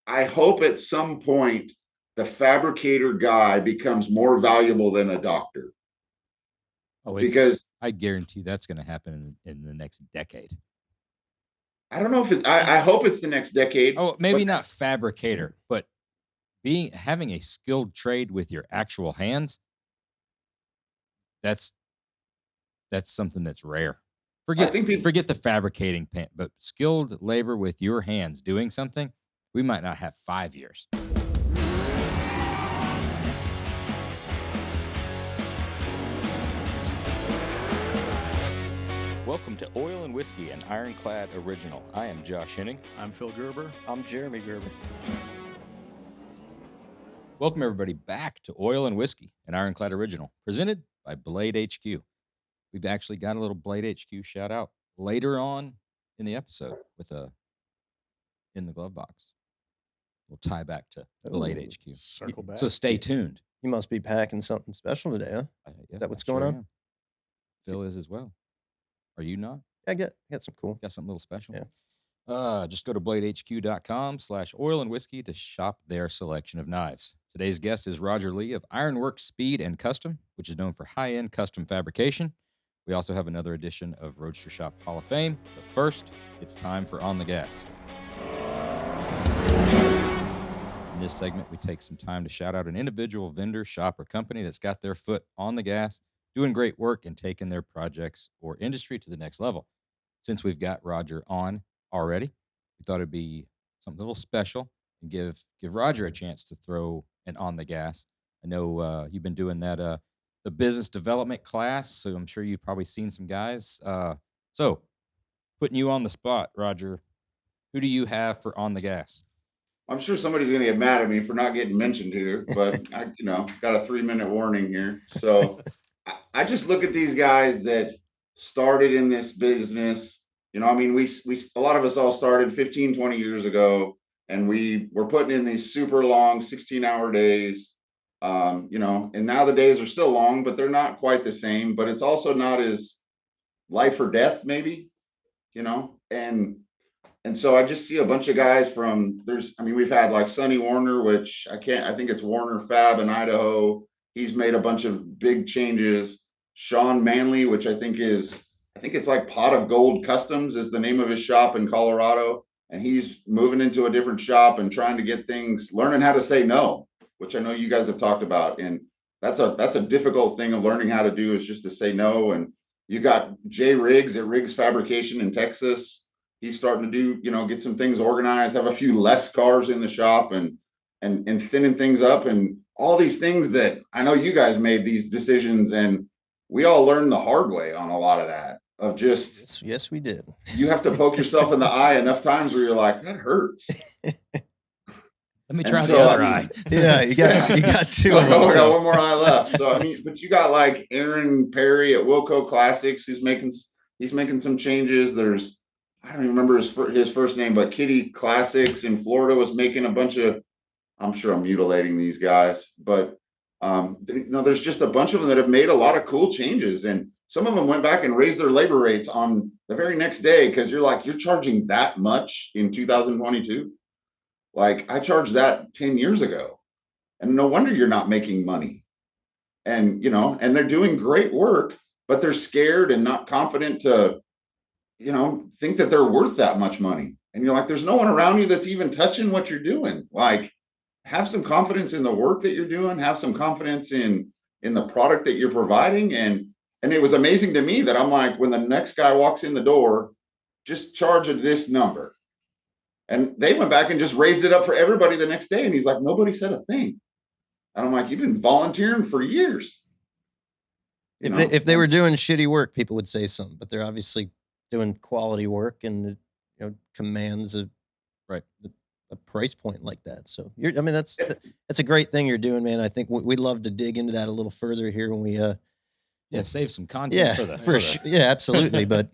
I hope at some point the fabricator guy becomes more valuable than a doctor Oh, because I guarantee that's going to happen in the next decade. I don't know if I hope it's the next decade, Oh, but maybe not fabricator, but having a skilled trade with your actual hands, that's something that's rare. I think people, Forget the fabricating pen, but skilled labor with your hands doing something, we might not have 5 years. Welcome to Oil and Whiskey, an Ironclad original. I am Josh Henning. I'm Phil Gerber. I'm Jeremy Gerber. Welcome everybody back to Oil and Whiskey, an Ironclad original, presented by Blade HQ. We've actually got a little Blade HQ shout out later on in the episode with in the glove box. We'll tie back to Blade HQ. Circle back. So stay tuned. You must be packing something special today, huh? Is that what's going on? Am. Phil is as well. Are you not? Yeah, I got some cool. Got something a little special? Yeah. Just go to bladehq.com/oil and whiskey to shop their selection of knives. Today's guest is Rodger Lee of Ironworks Speed Kustom, which is known for high-end custom fabrication. We also have another edition of RoadsterShop Hall of Fame. But first, it's time for On the Gas. In this segment, we take some time to shout out an individual vendor, shop, or company that's got their foot on the gas, doing great work and taking their projects or industry to the next level. Since we've got Rodger on already, we thought it'd be something a little special and give Rodger a chance to throw an on the gas. I know you've been doing that the business development class, so I'm sure you've probably seen some guys. So putting you on the spot, Rodger, who do you have for on the gas? I'm sure somebody's going to get mad at me for not getting mentioned here, but I, got a 3-minute warning here. So I just look at these guys that started in this business. I mean, we a lot of us all started 15, 20 years ago, and we were putting in these super long 16-hour days. And now the days are still long, but they're not quite the same. But it's also not as life or death, maybe, and so I just see a bunch of guys we've had like Sonny Warner, which I think it's Warner Fab in Idaho. He's made a bunch of big changes. Sean Manley, which I think it's like Pot of Gold Customs is the name of his shop in Colorado. And he's moving into a different shop and trying to get things, learning how to say no, which I know you guys have talked about. And that's a difficult thing of learning how to do, is just to say no. And you got Jay Riggs at Riggs Fabrication in Texas. He's starting to do, get some things organized, have a few less cars in the shop and thinning things up, and all these things that I know you guys made these decisions, and we all learned the hard way on a lot of that, of just, yes, we did. You have to poke yourself in the eye enough times where you're like, that hurts. Let me try the other eye. Yeah, you got two of them. I got one more eye left. So but you got like Aaron Perry at Wilco Classics, he's making some changes. There's, I don't even remember his first name, but Kitty Classics in Florida was making a bunch of, I'm sure I'm mutilating these guys, but there's just a bunch of them that have made a lot of cool changes, and some of them went back and raised their labor rates on the very next day, because you're charging that much in 2022. Like, I charged that 10 years ago, and no wonder you're not making money. And and they're doing great work, but they're scared and not confident to think that they're worth that much money. And you're like, there's no one around you that's even touching what you're doing. Like, have some confidence in the work that you're doing, have some confidence in the product that you're providing. And it was amazing to me that I'm like, when the next guy walks in the door, just charge this number. And they went back and just raised it up for everybody the next day. And he's like, nobody said a thing. And I'm like, you've been volunteering for years. If they were doing shitty work, people would say something, but they're obviously doing quality work, and commands a price point like that. So that's a great thing you're doing, man. I think we'd love to dig into that a little further here when we save some content for sure. Yeah, absolutely. But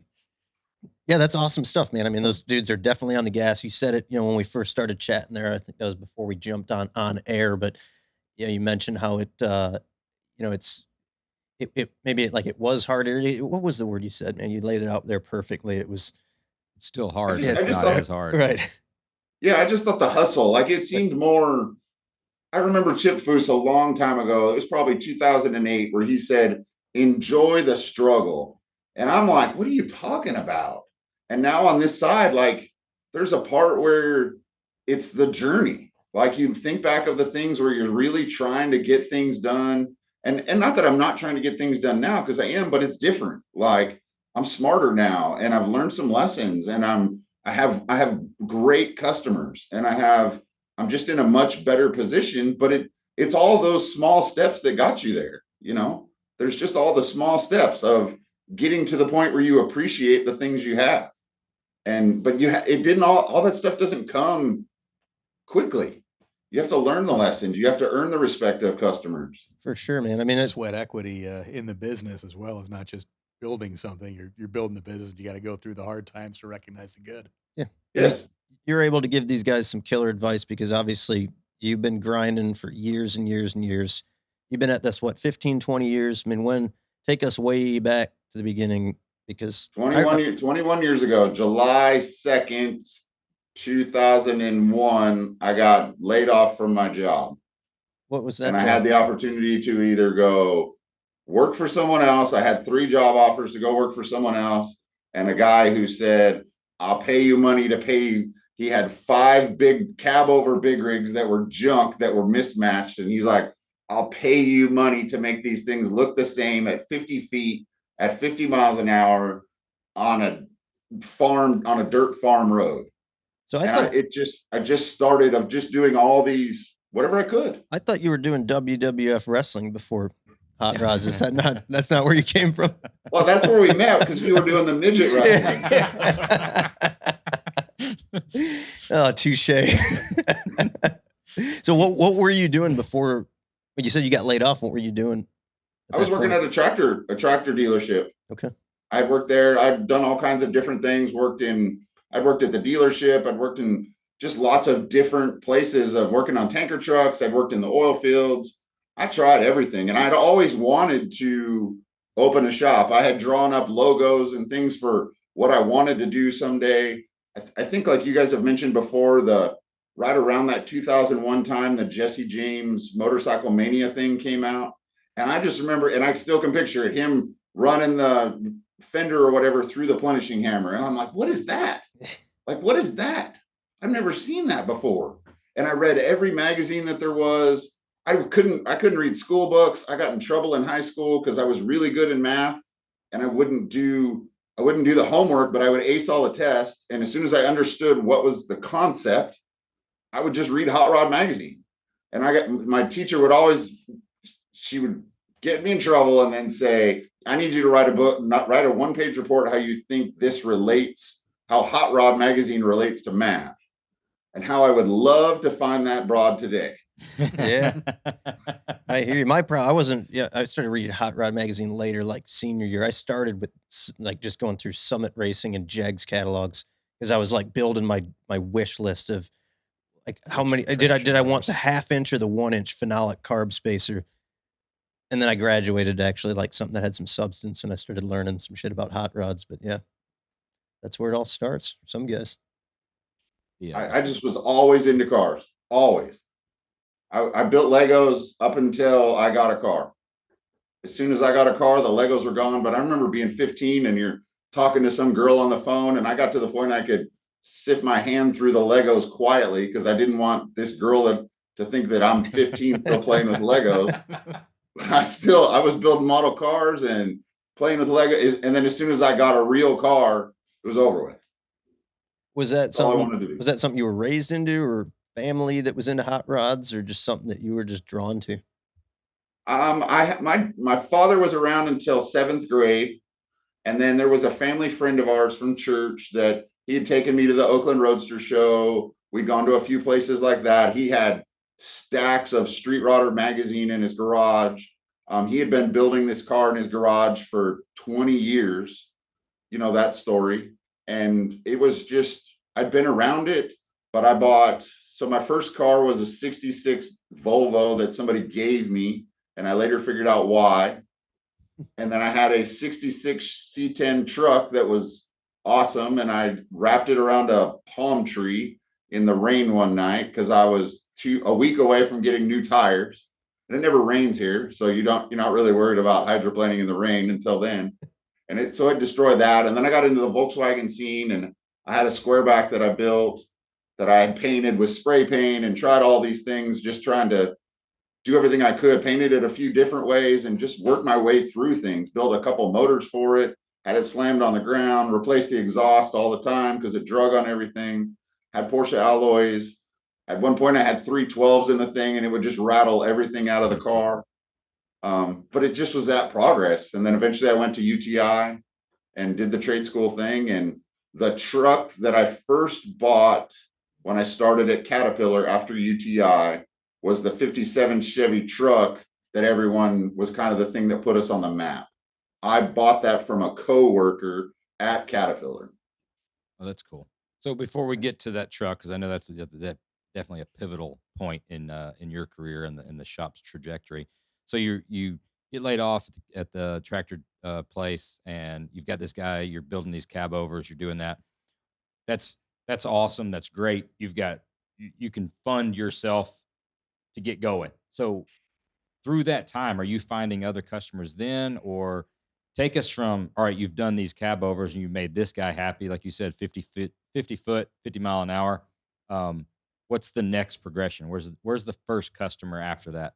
yeah, that's awesome stuff, man. I mean, those dudes are definitely on the gas. You said it, when we first started chatting there. I think that was before we jumped on air. But you mentioned how it it was harder. What was the word you said, man? You laid it out there perfectly. It's still hard. Yeah, it's not as hard. Right. Yeah, I just thought the hustle, like it seemed more. I remember Chip Foose a long time ago. It was probably 2008 where he said, "Enjoy the struggle," and I'm like, "What are you talking about?" And now on this side, like, there's a part where it's the journey. Like you think back of the things where you're really trying to get things done, and not that I'm not trying to get things done now because I am, but it's different. Like I'm smarter now, and I've learned some lessons, and I have great customers, and I'm just in a much better position, but it's all those small steps that got you there, you know? There's just all the small steps of getting to the point where you appreciate the things you have. And but it didn't all that stuff doesn't come quickly. You have to learn the lessons. You have to earn the respect of customers. For sure, man. I mean, it's Sweat equity in the business as well, as not just building something. You're building the business. You got to go through the hard times to recognize the good. yeah. I mean, Yes. you're able to give these guys some killer advice because obviously you've been grinding for years and years and years. You've been at this, what, 15, 20 years? I mean, take us way back to the beginning because 21 years ago, July 2nd, 2001, I got laid off from my job. what was And that I had job? the opportunity to either go work for someone else. I had 3 job offers to go work for someone else, and a guy who said, "I'll pay you money to pay." He had 5 big cab over big rigs that were junk that were mismatched, and he's like, "I'll pay you money to make these things look the same at 50 feet at 50 miles an hour on a dirt farm road." So And I just started of just doing all these whatever I could. I thought you were doing WWF wrestling before Hot Rods. Is that not? That's not where you came from. Well, that's where we met because you were doing the midget wrestling. Oh, touche. So what were you doing before? When you said you got laid off, what were you doing? I was working at a tractor dealership. Okay. I'd worked there. I'd done all kinds of different things. I'd worked at the dealership. I'd worked in just lots of different places of working on tanker trucks. I'd worked in the oil fields. I tried everything, and I'd always wanted to open a shop. I had drawn up logos and things for what I wanted to do someday. I think, like you guys have mentioned before, right around that 2001 time, the Jesse James Motorcycle Mania thing came out. And I just remember, and I still can picture it, him running the fender or whatever through the plenishing hammer. And I'm like, what is that? Like, what is that? I've never seen that before. And I read every magazine that there was. I couldn't read school books. I got in trouble in high school because I was really good in math, and I wouldn't do the homework, but I would ace all the tests. And as soon as I understood what was the concept, I would just read Hot Rod magazine. And my teacher would always, she would get me in trouble and then say, "I need you to write a book, not write a 1-page report how you think this relates, how Hot Rod magazine relates to math." And how I would love to find that broad today. Yeah. I hear you. I wasn't. Yeah, I started reading Hot Rod magazine later, like senior year. I started with like just going through Summit Racing and Jegs catalogs because I was like building my wish list of like how many did I want the 1/2 inch or the 1 inch phenolic carb spacer. And then I graduated to actually like something that had some substance, and I started learning some shit about hot rods. But yeah, that's where it all starts. For some guys. Yeah. I just was always into cars, always. I built Legos up until I got a car. As soon as I got a car, the Legos were gone. But I remember being 15 and you're talking to some girl on the phone, and I got to the point I could sift my hand through the Legos quietly because I didn't want this girl to think that I'm 15 still playing with Legos. I was building model cars and playing with Lego. And then as soon as I got a real car, it was over with. Was that That's all I something? wanted to do. Was that something you were raised into, or family that was into hot rods, or just something that you were just drawn to? My father was around until 7th grade, and then there was a family friend of ours from church that he had taken me to the Oakland Roadster show. We'd gone to a few places like that. He had stacks of Street Rodder magazine in his garage. He had been building this car in his garage for 20 years. You know that story. And it was just, I'd been around it, but so my first car was a 66 Volvo that somebody gave me, and I later figured out why. And then I had a 66 C-10 truck that was awesome, and I wrapped it around a palm tree in the rain one night because I was a week away from getting new tires. And it never rains here, so you're not really worried about hydroplaning in the rain until then. And it destroyed that. And then I got into the Volkswagen scene, and I had a squareback that I built that I had painted with spray paint and tried all these things, just trying to do everything I could, painted it a few different ways and just work my way through things, build a couple motors for it, had it slammed on the ground, replaced the exhaust all the time because it drug on everything, had Porsche alloys. At one point I had 312s in the thing and it would just rattle everything out of the car. But it just was that progress. And then eventually I went to UTI and did the trade school thing. And the truck that I first bought when I started at Caterpillar after UTI was the 57 Chevy truck that everyone was kind of the thing that put us on the map. I bought that from a co-worker at Caterpillar. Oh, that's cool. So before we get to that truck, because I know that's definitely a pivotal point in your career and in the shop's trajectory. So you get laid off at the tractor place, and you've got this guy. You're building these cab overs. You're doing that. That's awesome. That's great. You can fund yourself to get going. So through that time, are you finding other customers then, or take us from, all right, you've done these cab overs and you made this guy happy, like you said, 50 foot, 50 mile an hour. What's the next progression? Where's the first customer after that?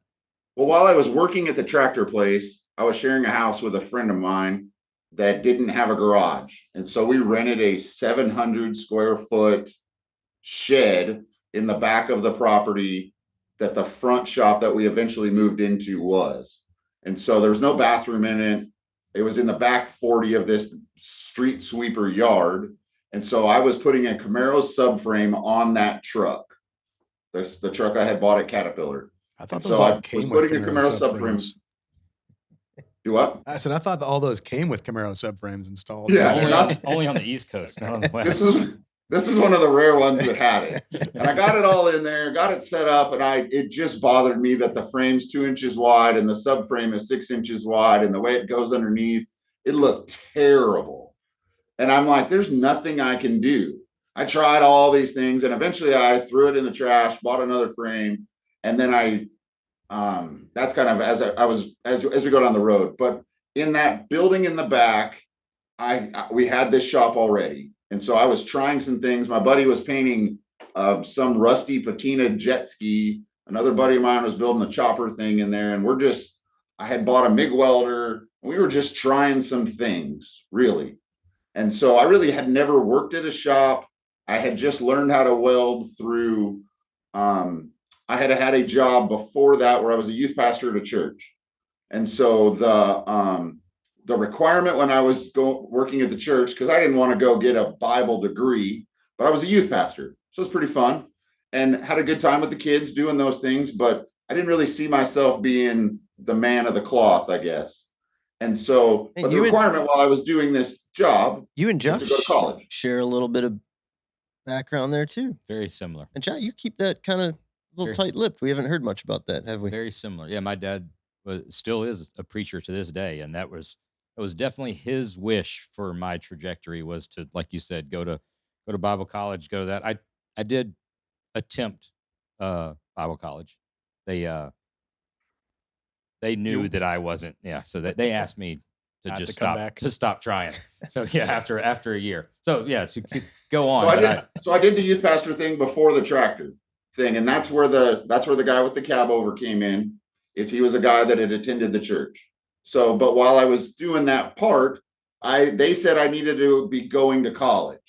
Well, while I was working at the tractor place, I was sharing a house with a friend of mine that didn't have a garage. And so we rented a 700 square foot shed in the back of the property that the front shop that we eventually moved into was. And so there was no bathroom in it. It was in the back 40 of this street sweeper yard. And so I was putting a Camaro subframe on that truck. That's the truck I had bought at Caterpillar. I thought And those so all I came was with putting a Camaro Camaro subframe. subframes. Do what? I said I thought all those came with Camaro subframes installed. Yeah, only on the East Coast, not on the West. This is one of the rare ones that had it. And I got it all in there, got it set up, and it just bothered me that the frame's 2 inches wide and the subframe is 6 inches wide, and the way it goes underneath, it looked terrible. And I'm like, there's nothing I can do. I tried all these things, and eventually I threw it in the trash, bought another frame, and then that's kind of as we go down the road. But in that building in the back, we had this shop already. And so I was trying some things. My buddy was painting some rusty patina jet ski. Another buddy of mine was building a chopper thing in there. And I had bought a MIG welder. We were just trying some things, really. And so I really had never worked at a shop. I had just learned how to weld through, I had had a job before that where I was a youth pastor at a church. And so the requirement when I was working at the church, because I didn't want to go get a Bible degree, but I was a youth pastor. So it was pretty fun and had a good time with the kids doing those things. But I didn't really see myself being the man of the cloth, I guess. And so but the requirement while I was doing this job, you and Josh was to go to college. Share a little bit of background there too. Very similar. And Josh, you keep that kind of little tight-lipped. We haven't heard much about that, have we? Very similar. Yeah, my dad still is a preacher to this day, and that was definitely his wish for my trajectory, was to, like you said, go to Bible college, go to that. I did attempt Bible college. They knew that I wasn't. Yeah, so they asked me to just stop trying. So yeah, after a year. So yeah, to go on. So I did the youth pastor thing before the tractor thing, and that's where the guy with the cab over came in. Is he was a guy that had attended the church. So, but while I was doing that part, they said I needed to be going to college.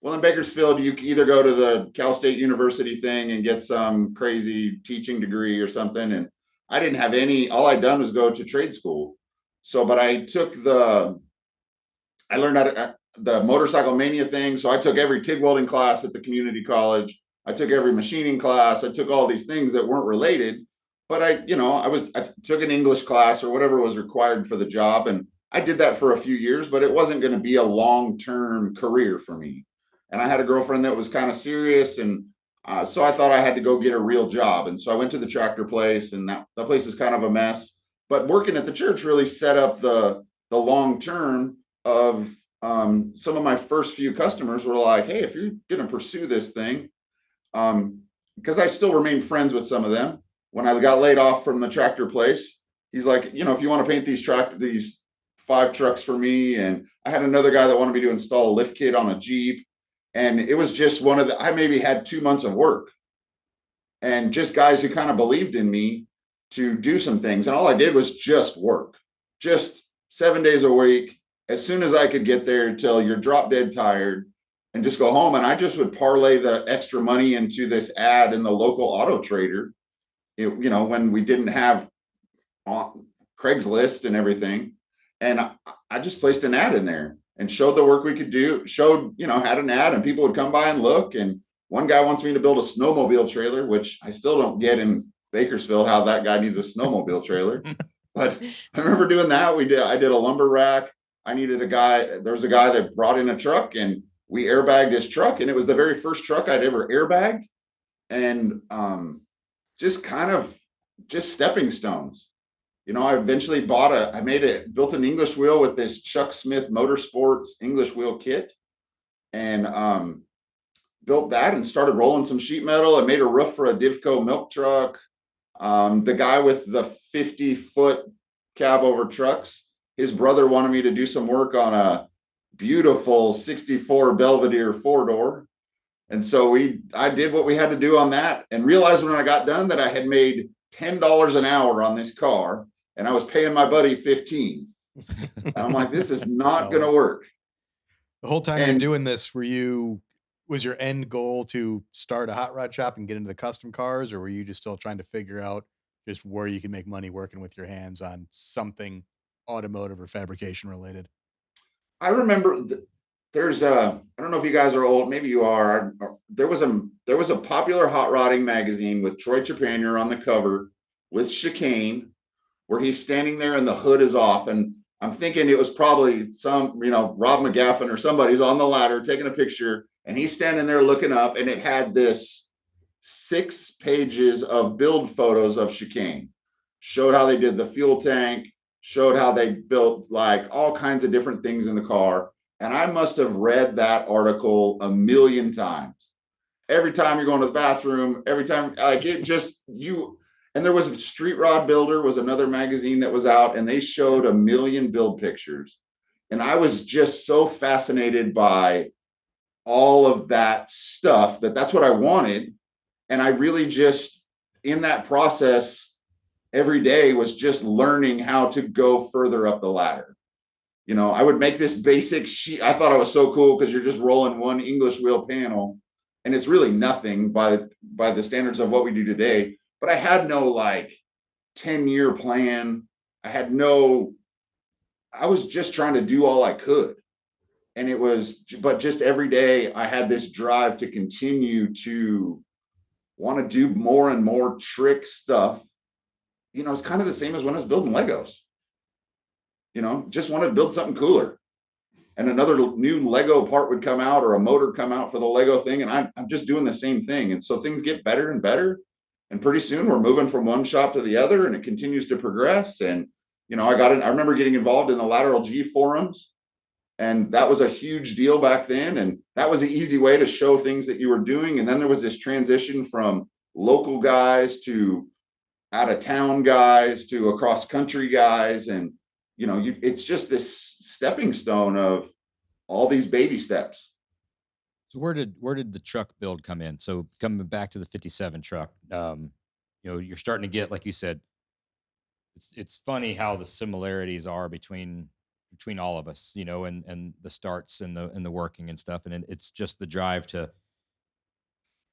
Well, in Bakersfield, you can either go to the Cal State University thing and get some crazy teaching degree or something. And I didn't have all I'd done was go to trade school. So, but I learned how to, the motorcycle mania thing. So I took every TIG welding class at the community college. I took every machining class. I took all these things that weren't related. But I took an English class or whatever was required for the job. And I did that for a few years, but it wasn't going to be a long-term career for me. And I had a girlfriend that was kind of serious. And so I thought I had to go get a real job. And so I went to the tractor place, and that place is kind of a mess. But working at the church really set up the long-term of some of my first few customers were like, hey, if you're going to pursue this thing, because I still remain friends with some of them. When I got laid off from the tractor place, he's like, you know, if you want to paint these 5 trucks for me. And I had another guy that wanted me to install a lift kit on a Jeep. And it was just I maybe had 2 months of work and just guys who kind of believed in me to do some things. And all I did was just work, just 7 days a week, as soon as I could get there till you're drop dead tired and just go home. And I just would parlay the extra money into this ad in the local auto trader, you know, when we didn't have Craigslist and everything. And I just placed an ad in there and showed the work we could do, you know, had an ad and people would come by and look. And one guy wants me to build a snowmobile trailer, which I still don't get in Bakersfield how that guy needs a snowmobile trailer. But I remember doing that. I did a lumber rack. I needed a guy. There was a guy that brought in a truck and we airbagged his truck. And it was the very first truck I'd ever airbagged. And just kind of just stepping stones. You know, I eventually built an English wheel with this Chuck Smith Motorsports English wheel kit, and built that and started rolling some sheet metal and made a roof for a Divco milk truck. The guy with the 50-foot cab over trucks, his brother wanted me to do some work on a beautiful 64 Belvedere 4-door. And so I did what we had to do on that and realized when I got done that I had made $10 an hour on this car and I was paying my buddy 15. And I'm like, this is not going to work. The whole time you're doing this, was your end goal to start a hot rod shop and get into the custom cars, or were you just still trying to figure out just where you can make money working with your hands on something automotive or fabrication related? I remember I don't know if you guys are old, maybe you are. There was a popular hot rodding magazine with Troy Trepanier on the cover with chicane, where he's standing there and the hood is off. And I'm thinking it was probably some, you know, Rob McGaffin or somebody's on the ladder taking a picture and he's standing there looking up, and it had this 6 pages of build photos of chicane. Showed how they did the fuel tank, showed how they built like all kinds of different things in the car. And I must have read that article a million times. Every time you're going to the bathroom, every time, like it just, and there was Street Rod Builder was another magazine that was out, and they showed a million build pictures. And I was just so fascinated by all of that stuff that's what I wanted. And I really just, in that process, every day was just learning how to go further up the ladder. You know, I would make this basic sheet. I thought it was so cool because you're just rolling one English wheel panel and it's really nothing by the standards of what we do today. But I had no like 10-year plan. I was just trying to do all I could. And but just every day I had this drive to continue to want to do more and more trick stuff. You know, it's kind of the same as when I was building Legos. You know, just wanted to build something cooler. And another new Lego part would come out or a motor come out for the Lego thing. And I'm just doing the same thing. And so things get better and better. And pretty soon we're moving from one shop to the other and it continues to progress. And, you know, I remember getting involved in the Lateral G forums. And that was a huge deal back then. And that was an easy way to show things that you were doing. And then there was this transition from local guys to out of town guys to across country guys. And, you know, it's just this stepping stone of all these baby steps. So where did the truck build come in? So coming back to the 57 truck, you know, you're starting to get, like you said, it's funny how the similarities are between all of us, you know, and the starts and the working and stuff. And it's just the drive to,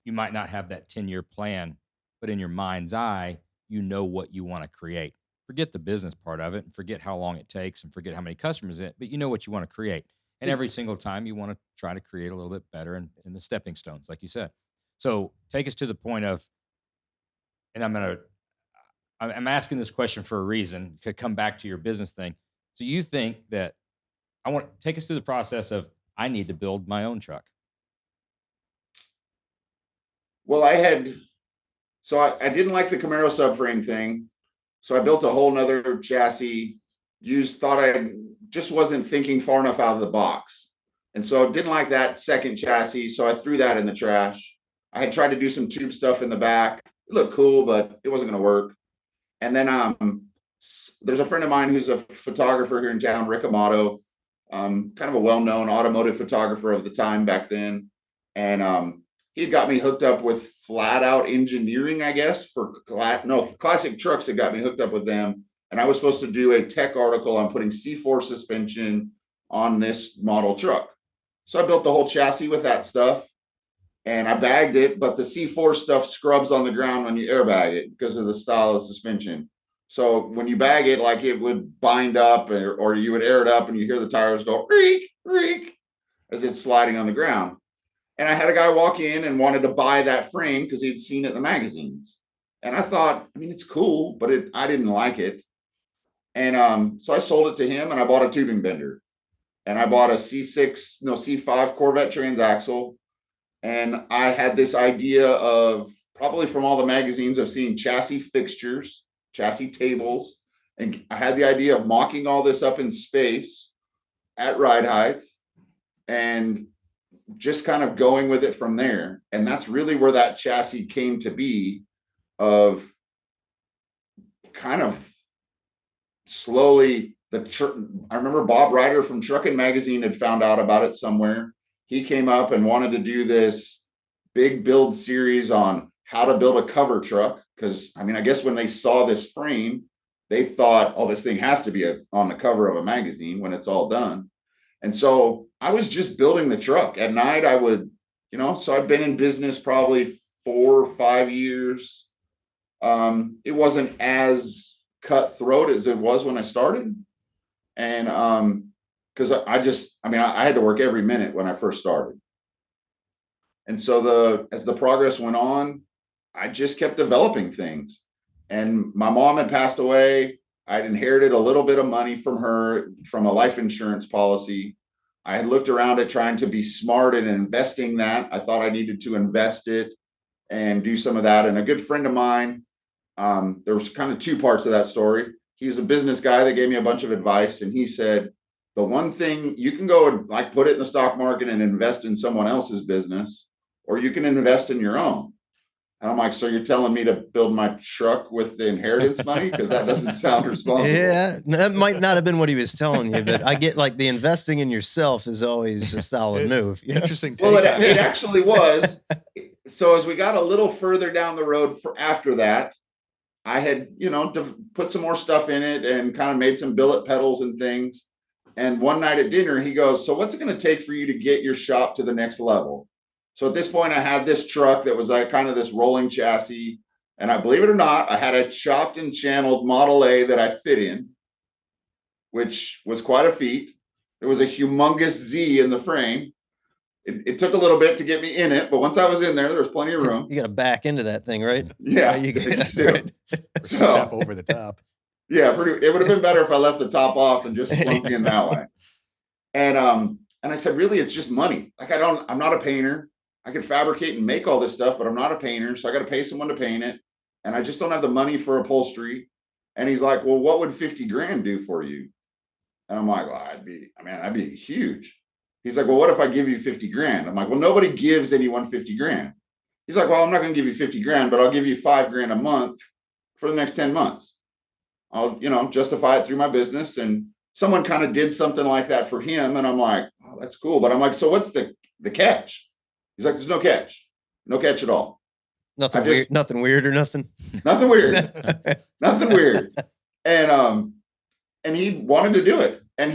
you might not have that 10-year plan, but in your mind's eye, you know what you want to create. Forget the business part of it and forget how long it takes and forget how many customers but you know what you want to create. And every single time you want to try to create a little bit better in the stepping stones, like you said. So take us to the point of, and I'm asking this question for a reason to come back to your business thing. So you think that I want to take us through the process of, I need to build my own truck. Well, I didn't like the Camaro subframe thing. So I built a whole nother chassis, thought I just wasn't thinking far enough out of the box. And so I didn't like that second chassis. So I threw that in the trash. I had tried to do some tube stuff in the back. It looked cool, but it wasn't going to work. And then there's a friend of mine who's a photographer here in town, Rick Amato, kind of a well-known automotive photographer of the time back then. And he got me hooked up with Flat Out Engineering, I guess, for Classic Trucks had got me hooked up with them. And I was supposed to do a tech article on putting C4 suspension on this model truck. So I built the whole chassis with that stuff and I bagged it, but the C4 stuff scrubs on the ground when you airbag it because of the style of suspension. So when you bag it, like it would bind up or you would air it up and you hear the tires go reek, reek as it's sliding on the ground. And I had a guy walk in and wanted to buy that frame because he'd seen it in the magazines. And I thought, I mean, it's cool, but I didn't like it. And so I sold it to him and I bought a tubing bender. And I bought a C5 Corvette transaxle. And I had this idea of, probably from all the magazines, of seeing chassis fixtures, chassis tables. And I had the idea of mocking all this up in space at ride height and just kind of going with it from there. And that's really where that chassis came to be, of kind of slowly. I remember Bob Ryder from Trucking Magazine had found out about it somewhere. He came up and wanted to do this big build series on how to build a cover truck. Because, I mean, I guess when they saw this frame, they thought, oh, this thing has to be on the cover of a magazine when it's all done. And so I was just building the truck. At night, I would, so I've been in business probably 4 or 5 years. It wasn't as cutthroat as it was when I started. And because I had to work every minute when I first started. And so as the progress went on, I just kept developing things. And my mom had passed away. I'd inherited a little bit of money from her from a life insurance policy. I had looked around at trying to be smart in investing that. I thought I needed to invest it and do some of that. And a good friend of mine, there was kind of 2 parts of that story. He was a business guy that gave me a bunch of advice. And he said, the one thing you can go and like put it in the stock market and invest in someone else's business, or you can invest in your own. And I'm like, so you're telling me to build my truck with the inheritance money? Because that doesn't sound responsible. Yeah, that might not have been what he was telling you, but I get like the investing in yourself is always a solid move. Interesting. Well, it actually was. So as we got a little further down the road after that, I had, to put some more stuff in it and kind of made some billet pedals and things. And one night at dinner, he goes, so what's it going to take for you to get your shop to the next level? So at this point, I had this truck that was like kind of this rolling chassis. And I believe it or not, I had a chopped and channeled Model A that I fit in, which was quite a feat. There was a humongous Z in the frame. It took a little bit to get me in it, but once I was in there was plenty of room. You got to back into that thing, right? Yeah. You right. Step over the top. Yeah, it would have been better if I left the top off and just slunk in that way. And I said, really, it's just money. Like I'm not a painter. I could fabricate and make all this stuff, but I'm not a painter. So I got to pay someone to paint it. And I just don't have the money for upholstery. And he's like, well, what would 50 grand do for you? And I'm like, well, that'd be huge. He's like, well, what if I give you 50 grand? I'm like, well, nobody gives anyone 50 grand. He's like, well, I'm not going to give you 50 grand, but I'll give you 5 grand a month for the next 10 months. I'll, justify it through my business. And someone kind of did something like that for him. And I'm like, oh, that's cool. But I'm like, so what's the catch? He's like, there's no catch at all. Nothing weird, nothing weird or nothing. Nothing weird. Nothing weird. And he wanted to do it. And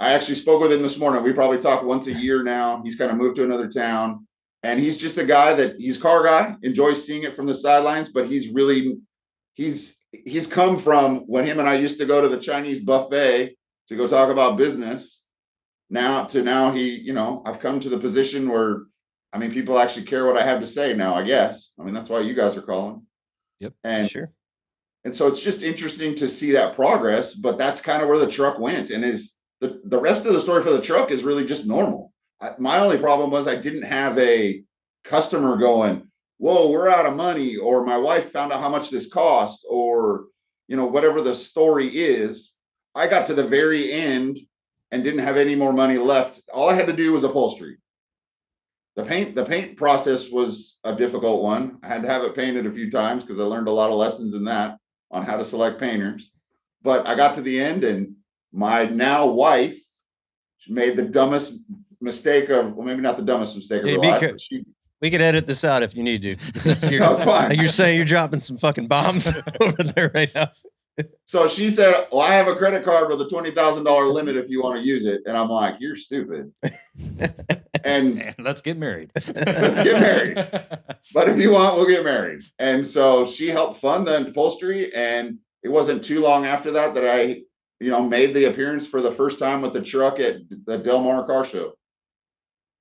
I actually spoke with him this morning. We probably talk once a year now. He's kind of moved to another town. And he's just a guy he's a car guy, enjoys seeing it from the sidelines, but he's come from when him and I used to go to the Chinese buffet to go talk about business. Now I've come to the position where, people actually care what I have to say now, I guess. That's why you guys are calling. Yep. And sure. And so it's just interesting to see that progress, but that's kind of where the truck went. And the rest of the story for the truck is really just normal. My only problem was I didn't have a customer going, whoa, we're out of money, or my wife found out how much this cost, or, whatever the story is. I got to the very end and didn't have any more money left. All I had to do was upholstery. The paint process was a difficult one. I had to have it painted a few times because I learned a lot of lessons in that on how to select painters. But I got to the end, and my now wife made the dumbest mistake of, well, maybe not the dumbest mistake of her life, but we could edit this out if you need to. No, it's fine. You're saying you're dropping some fucking bombs over there right now. So she said, well, I have a credit card with a $20,000 limit if you want to use it. And I'm like, you're stupid. And let's get married. Let's get married. But if you want, we'll get married. And so she helped fund the upholstery. And it wasn't too long after that that I, made the appearance for the first time with the truck at the Del Mar car show.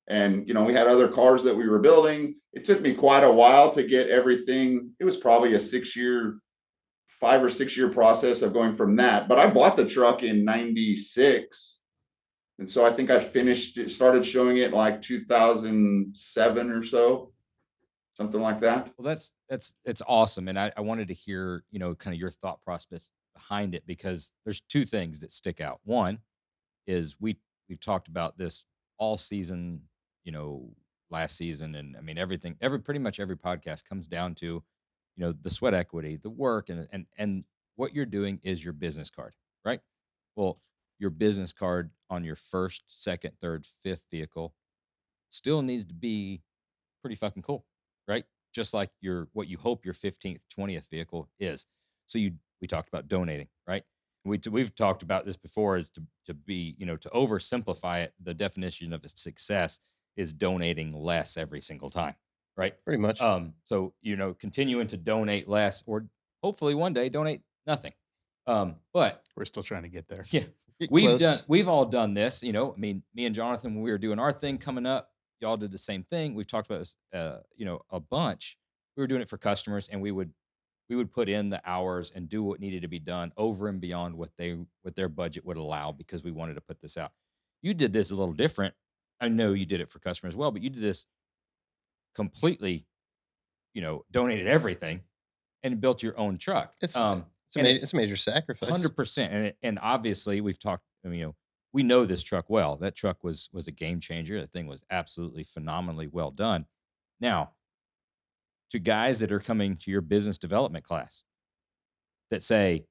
And, we had other cars that we were building. It took me quite a while to get everything. It was probably a 5 or 6 year process of going from that. But I bought the truck in 96. And so I think I started showing it like 2007 or so, something like that. Well, it's awesome. And I wanted to hear, kind of your thought process behind it, because there's two things that stick out. One is we've talked about this all season, last season. And I mean, pretty much every podcast comes down to, the sweat equity, the work, and what you're doing is your business card, right? Well, your business card on your first, second, third, fifth vehicle still needs to be pretty fucking cool, right? Just like what you hope your 15th, 20th vehicle is. So we talked about donating, right? We've talked about this before, is to be, to oversimplify it. The definition of a success is donating less every single time, right? Pretty much. So, continuing to donate less, or hopefully one day donate nothing. But we're still trying to get there. Yeah. We've all done this, I mean, me and Jonathan, when we were doing our thing coming up, y'all did the same thing. We've talked about this, a bunch. We were doing it for customers, and we would put in the hours and do what needed to be done over and beyond what their budget would allow, because we wanted to put this out. You did this a little different. I know you did it for customers as well, but you did this completely, donated everything and built your own truck. It's a major sacrifice. 100%. And obviously we've talked, we know this truck well. That truck was a game changer. That thing was absolutely phenomenally well done. Now, to guys that are coming to your business development class that say,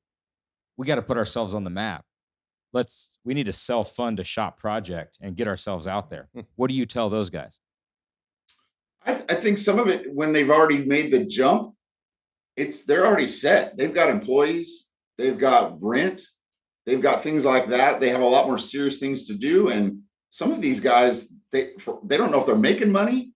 we got to put ourselves on the map. We need to self-fund a shop project and get ourselves out there. What do you tell those guys? I think some of it, when they've already made the jump, they're already set. They've got employees, they've got rent, they've got things like that. They have a lot more serious things to do. And some of these guys, they don't know if they're making money.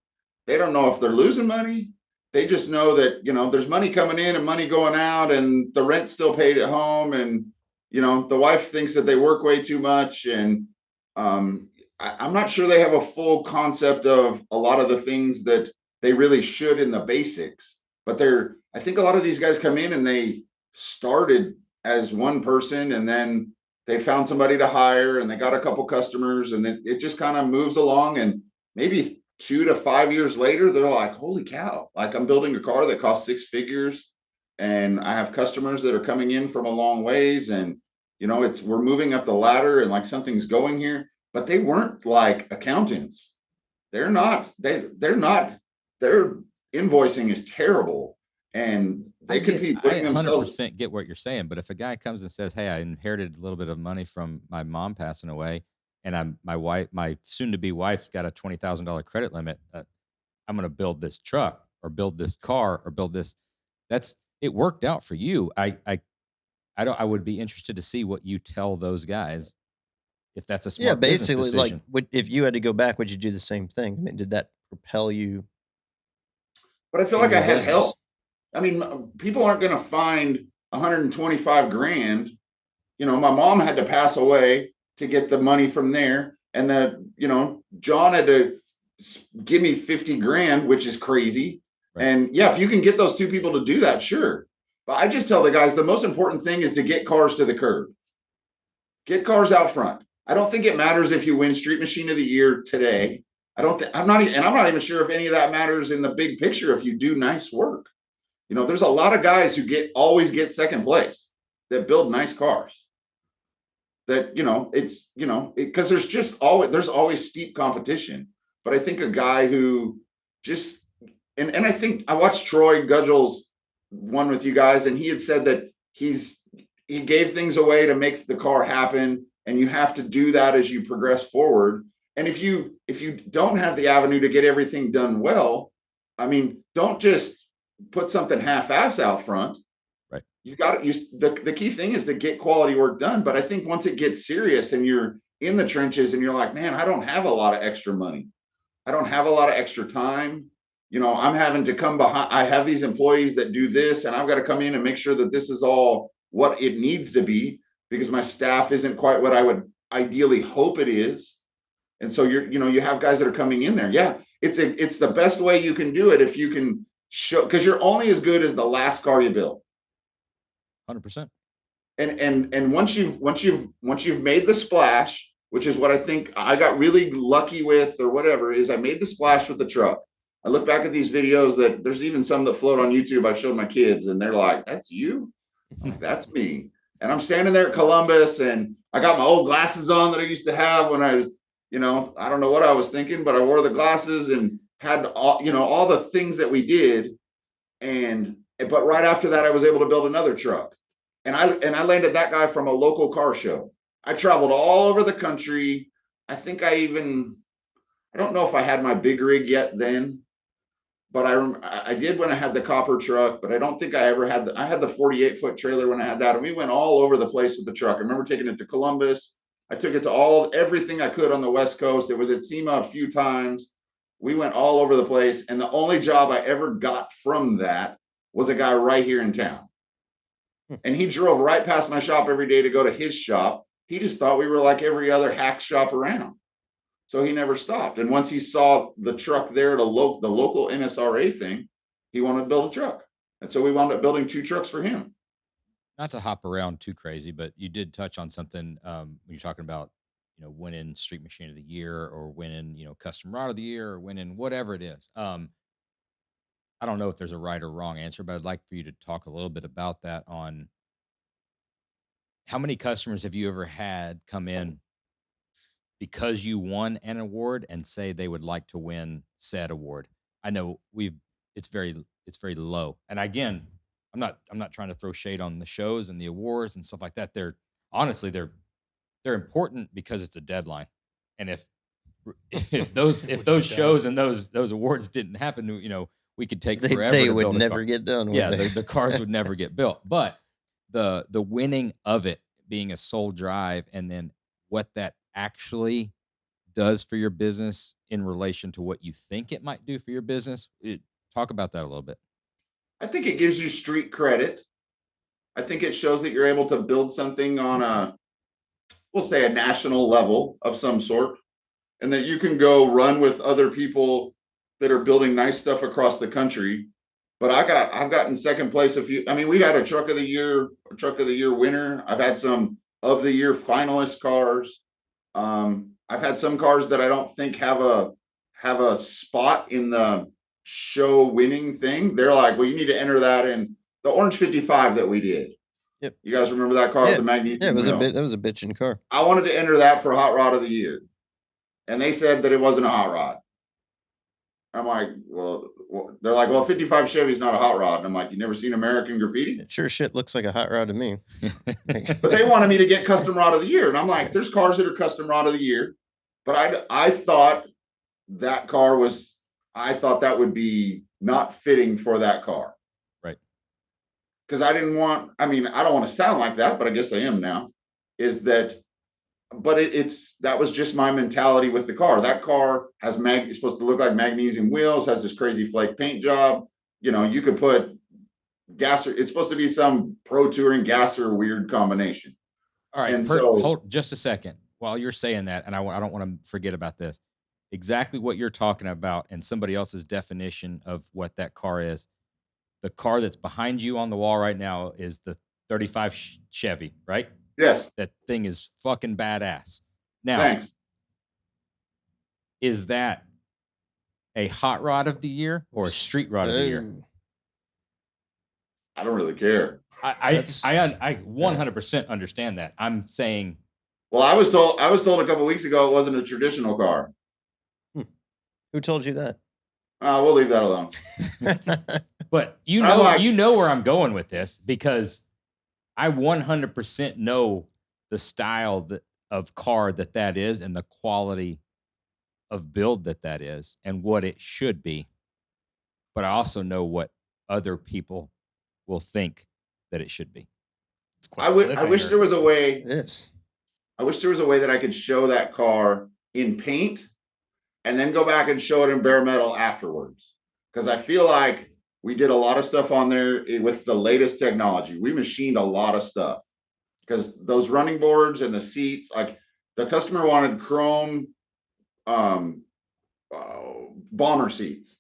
They don't know if they're losing money. They just know that, there's money coming in and money going out, and the rent's still paid at home. And, the wife thinks that they work way too much. And I'm not sure they have a full concept of a lot of the things that they really should in the basics. But I think a lot of these guys come in and they started as one person, and then they found somebody to hire, and they got a couple customers, and it just kind of moves along. And maybe 2 to 5 years later, they're like, holy cow, like, I'm building a car that costs 6 figures, and I have customers that are coming in from a long ways, and we're moving up the ladder, and like, something's going here. But they weren't like accountants. They're not. Their invoicing is terrible, and they could be putting themselves. 100% get what you're saying. But if a guy comes and says, hey, I inherited a little bit of money from my mom passing away, and my soon-to-be wife's got a $20,000 credit limit, I'm going to build this truck or build this car or build this. It worked out for you. I would be interested to see what you tell those guys, if that's a smart basically decision. Like, if you had to go back, would you do the same thing? I mean, did that propel you? But I feel like I had help. I mean, people aren't going to find 125 grand. My mom had to pass away to get the money from there, and John had to give me 50 grand, which is crazy. Right. And yeah, if you can get those two people to do that, sure. But I just tell the guys, the most important thing is to get cars to the curb. Get cars out front. I don't think it matters if you win Street Machine of the Year today. I'm not even sure if any of that matters in the big picture if you do nice work. There's a lot of guys who always get second place that build nice cars. That, because there's always steep competition. but I think a guy who just, and I think I watched Troy Gudgell's one with you guys, and he had said that he gave things away to make the car happen, and you have to do that as you progress forward. And if you don't have the avenue to get everything done well, I mean, don't just put something half-ass out front. Right. You got to the key thing is to get quality work done. But I think once it gets serious and you're in the trenches and you're like, man, I don't have a lot of extra money. I don't have a lot of extra time. You know, I'm having to come behind. I have these employees that do this, and I've got to come in and make sure that this is all what it needs to be, because my staff isn't quite what I would ideally hope it is. And so you have guys that are coming in there. Yeah, it's the best way you can do it if you can show, because you're only as good as the last car you built. 100%. And once you've made the splash, which is what I think I got really lucky with, or whatever, is I made the splash with the truck. I look back at these videos that there's even some that float on YouTube. I showed my kids, and they're like, "That's you?" I'm like, "That's me." And I'm standing there at Columbus, and I got my old glasses on that I used to have when I was, I don't know what I was thinking, but I wore the glasses and had all the things that we did. But right after that, I was able to build another truck. And I landed that guy from a local car show. I traveled all over the country. I think I don't know if I had my big rig yet then, but I did when I had the copper truck, but I don't think I ever had I had the 48-foot trailer when I had that. And we went all over the place with the truck. I remember taking it to Columbus. I took it to everything I could on the West Coast. It was at SEMA a few times. We went all over the place. And the only job I ever got from that was a guy right here in town. And he drove right past my shop every day to go to his shop. He just thought we were like every other hack shop around. So he never stopped. And once he saw the truck there, the local NSRA thing, he wanted to build a truck. And so we wound up building 2 trucks for him. Not to hop around too crazy, but you did touch on something when you're talking about, winning Street Machine of the Year, or winning, Custom Rod of the Year, or winning whatever it is. I don't know if there's a right or wrong answer, but I'd like for you to talk a little bit about that. On how many customers have you ever had come in because you won an award and say they would like to win said award? I know it's very low. And again, I'm not trying to throw shade on the shows and the awards and stuff like that. They're honestly important because it's a deadline. And if those shows and those awards didn't happen, we could take forever. They would never get done. Yeah, the cars would never get built. But the winning of it being a sole drive, and then what that actually does for your business in relation to what you think it might do for your business. Talk about that a little bit. I think it gives you street credit. I think it shows that you're able to build something on we'll say a national level of some sort, and that you can go run with other people that are building nice stuff across the country. But I've gotten second place a few. I mean, we had a truck of the year winner. I've had some of the year finalist cars. I've had some cars that I don't think have a spot in the show winning thing. They're like, well, you need to enter that in the Orange 55 that we did. Yep. You guys remember that car with the magnesium? Yeah, that was a bitchin' car. I wanted to enter that for Hot Rod of the Year, and they said that it wasn't a hot rod. I'm like, well, they're like, well, 55 Chevy's not a hot rod. And I'm like, you never seen American Graffiti? It sure shit looks like a hot rod to me. But they wanted me to get Custom Rod of the Year. And I'm like, there's cars that are Custom Rod of the Year. But I thought that that would be not fitting for that car. Right. Because I don't want to sound like that, but I guess I am now. But that was just my mentality with the car. That car has it's supposed to look like magnesium wheels, has this crazy flake paint job. You could put gasser. It's supposed to be some pro touring gasser weird combination. All right. Hold just a second while you're saying that, and I don't want to forget about this. Exactly what you're talking about, and somebody else's definition of what that car is. The car that's behind you on the wall right now is the 35 Chevy, right? Yes. That thing is fucking badass. Now, thanks. Is that a hot rod of the year or a street rod of the year? I don't really care. I 100% understand that. I'm saying. Well, I was told a couple of weeks ago it wasn't a traditional car. Who told you that? We'll leave that alone. But you know where I'm going with this, because I 100% know the style of car that is, and the quality of build that is, and what it should be. But I also know what other people will think that it should be. I wish there was a way. It is. I wish there was a way that I could show that car in paint and then go back and show it in bare metal afterwards. Because I feel like we did a lot of stuff on there with the latest technology. We machined a lot of stuff because those running boards and the seats, like the customer wanted chrome bomber seats.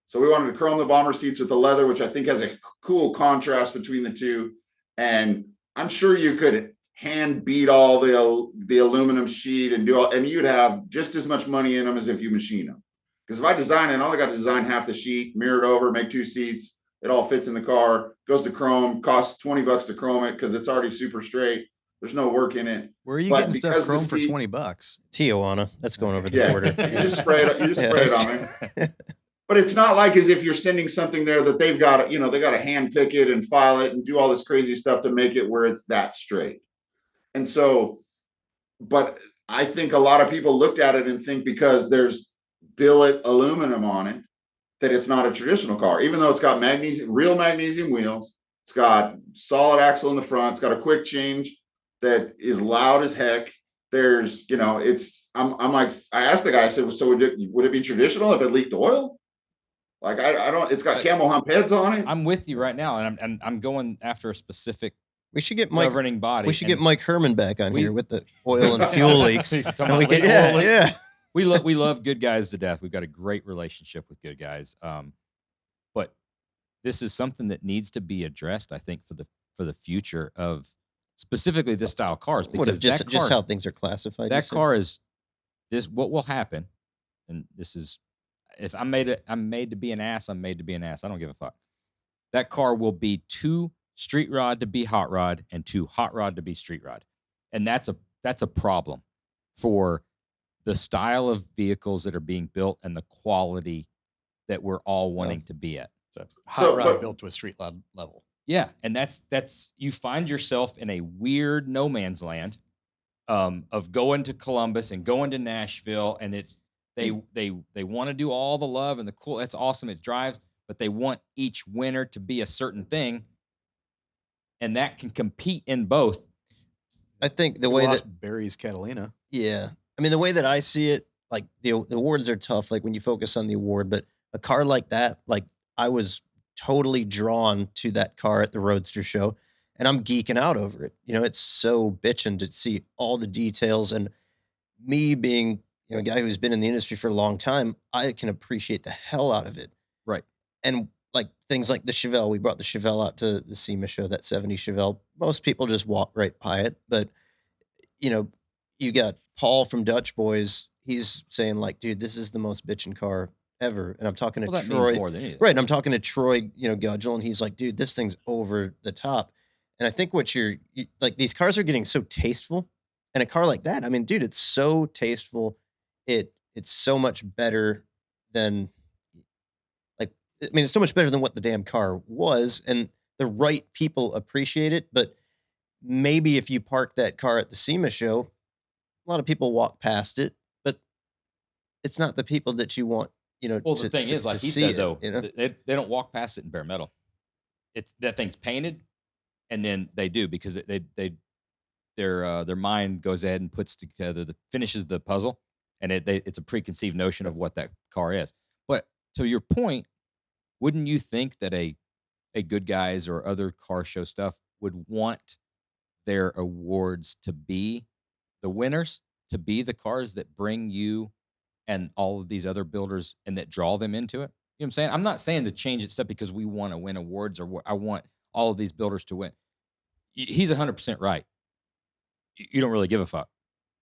So we wanted to chrome the bomber seats with the leather, which I think has a cool contrast between the two. And I'm sure you could hand beat all the aluminum sheet and and you'd have just as much money in them as if you machine them. Because if I design it, I only got to design half the sheet, mirror it over, make 2 seats. It all fits in the car, goes to chrome, costs $20 to chrome it because it's already super straight. There's no work in it. Where are you getting stuff chrome for $20? Tijuana. That's going over the border. You just spray it on there. But it's not like as if you're sending something there that they've got, they got to hand pick it and file it and do all this crazy stuff to make it where it's that straight. And so, but I think a lot of people looked at it and think because there's billet aluminum on it, that it's not a traditional car, even though it's got real magnesium wheels. It's got solid axle in the front. It's got a quick change that is loud as heck. There's, I'm like, I asked the guy, I said, well, so would it be traditional if it leaked oil? Like I don't. It's got camel hump heads on it. I'm with you right now, and I'm going after a specific. We should get Mike governing body. We should get Mike Herman back on here with the oil and fuel leaks. We love good guys to death. We've got a great relationship with good guys. But this is something that needs to be addressed, I think, for the future of specifically this style cars, because just how things are classified. That car is this. What will happen, and this is. If I'm made to be an ass, I'm made to be an ass. I don't give a fuck. That car will be too street rod to be hot rod and too hot rod to be street rod. And that's a problem for the style of vehicles that are being built and the quality that we're all wanting to be at. So hot rod built to a street rod level. Yeah. And that's you find yourself in a weird no man's land of going to Columbus and going to Nashville, and they want to do all the love and the cool. That's awesome. It drives, but they want each winner to be a certain thing, and that can compete in both. I think the way that Barry's Catalina. Yeah, I mean the way that I see it, like the awards are tough. Like when you focus on the award, but a car like that, like I was totally drawn to that car at the Roadster show, and I'm geeking out over it. It's so bitching to see all the details, and me being a guy who's been in the industry for a long time, I can appreciate the hell out of it. Right. And like things like the Chevelle, we brought the Chevelle out to the SEMA show, that 70 Chevelle. Most people just walk right by it. But, you got Paul from Dutch Boys. He's saying like, dude, this is the most bitchin' car ever. And I'm talking to that Troy. Means more than anything. Right. And I'm talking to Troy, Gudgel, and he's like, dude, this thing's over the top. And I think like these cars are getting so tasteful. And a car like that, I mean, dude, it's so tasteful. It's so much better than it's so much better than what the damn car was, and the right people appreciate it. But maybe if you park that car at the SEMA show, a lot of people walk past it, but it's not the people that you want, Well, the thing is, like he said, though, they don't walk past it in bare metal. It's that thing's painted, and then they do because their mind goes ahead and puts together finishes the puzzle. And it's a preconceived notion of what that car is. But to your point, wouldn't you think that a Good Guys or other car show stuff would want their awards to be the winners, to be the cars that bring you and all of these other builders and that draw them into it? You know what I'm saying? I'm not saying to change it stuff because we want to win awards or I want all of these builders to win. He's 100% right. You don't really give a fuck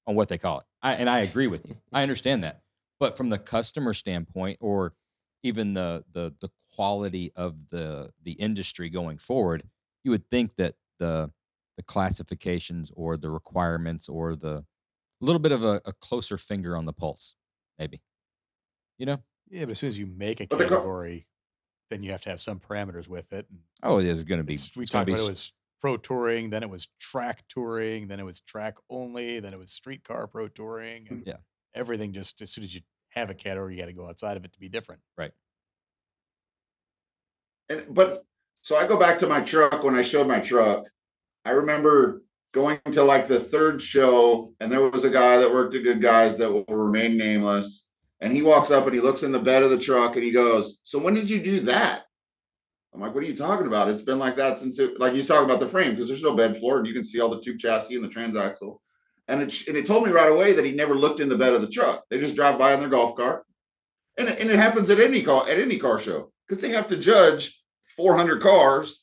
on what they call it. And I agree with you. I understand that. But from the customer standpoint, or even the quality of the industry going forward, you would think that the classifications or the requirements or the little bit of a closer finger on the pulse, maybe. you know? Yeah, but as soon as you make a But the category, then you have to have some parameters with it. And Oh, it is going to be. we It's going talked to be. about it was pro touring, then it was track touring, then it was track only, then it was streetcar pro touring, and Yeah. everything. Just as soon as you have a category, you got to go outside of it to be different. Right. But so I go back to my truck when I showed my truck. I remember going to like the third show, and there was a guy that worked at Good Guys that will remain nameless. And he walks up and he looks in the bed of the truck and he goes, "So when did you do that?" I'm like, "What are you talking about? It's been like that since like he's talking about the frame, because there's no bed floor and you can see all the tube chassis and the transaxle." And it told me right away that he never looked in the bed of the truck. They just drive by in their golf cart. And it happens at any car show, because they have to judge 400 cars,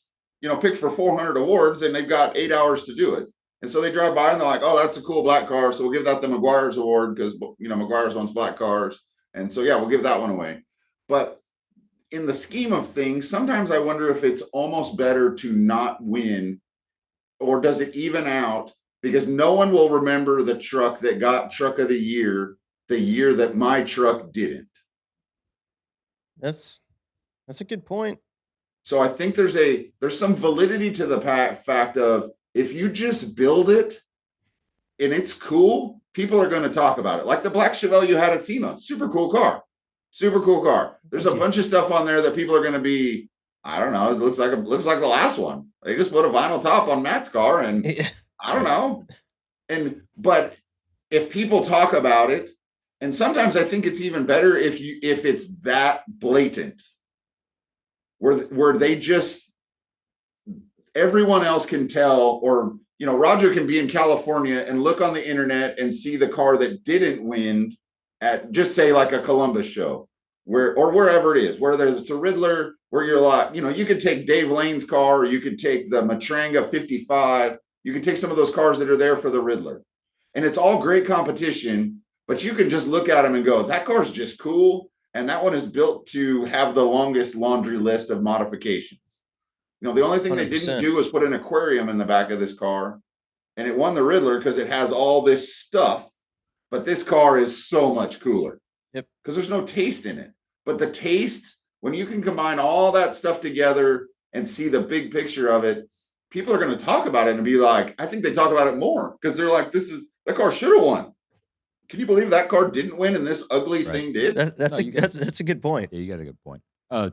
pick for 400 awards, and they've got 8 hours to do it. And so they drive by and they're like, "Oh, that's a cool black car, so we'll give that the McGuire's award, because McGuire's wants black cars, and so yeah, we'll give that one away." But in the scheme of things, sometimes I wonder if it's almost better to not win, or does it even out? Because no one will remember the truck that got truck of the year that my truck didn't. That's a good point. So I think there's some validity to the fact of, if you just build it and it's cool, people are going to talk about it. Like the black Chevelle you had at SEMA, super cool car. There's a bunch of stuff on there that people are going to be, I don't know, it looks like the last one. They just put a vinyl top on Matt's car, and I don't know. But if people talk about it, and sometimes I think it's even better if it's that blatant, where they just, everyone else can tell, or Rodger can be in California and look on the internet and see the car that didn't win at, just say, like a Columbus show, or wherever it is, where there's a Riddler, where you're like, you could take Dave Lane's car, or you could take the Matranga 55, you could take some of those cars that are there for the Riddler, and it's all great competition, but you can just look at them and go, that car's just cool, and that one is built to have the longest laundry list of modifications. The only thing 100%. They didn't do was put an aquarium in the back of this car, and it won the Riddler because it has all this stuff. But this car is so much cooler. Yep. Because there's no taste in it. But the taste, when you can combine all that stuff together and see the big picture of it, people are going to talk about it and be like, I think they talk about it more, because they're like, that car should have won. Can you believe that car didn't win and this ugly thing did? That's a good point. Yeah, you got a good point.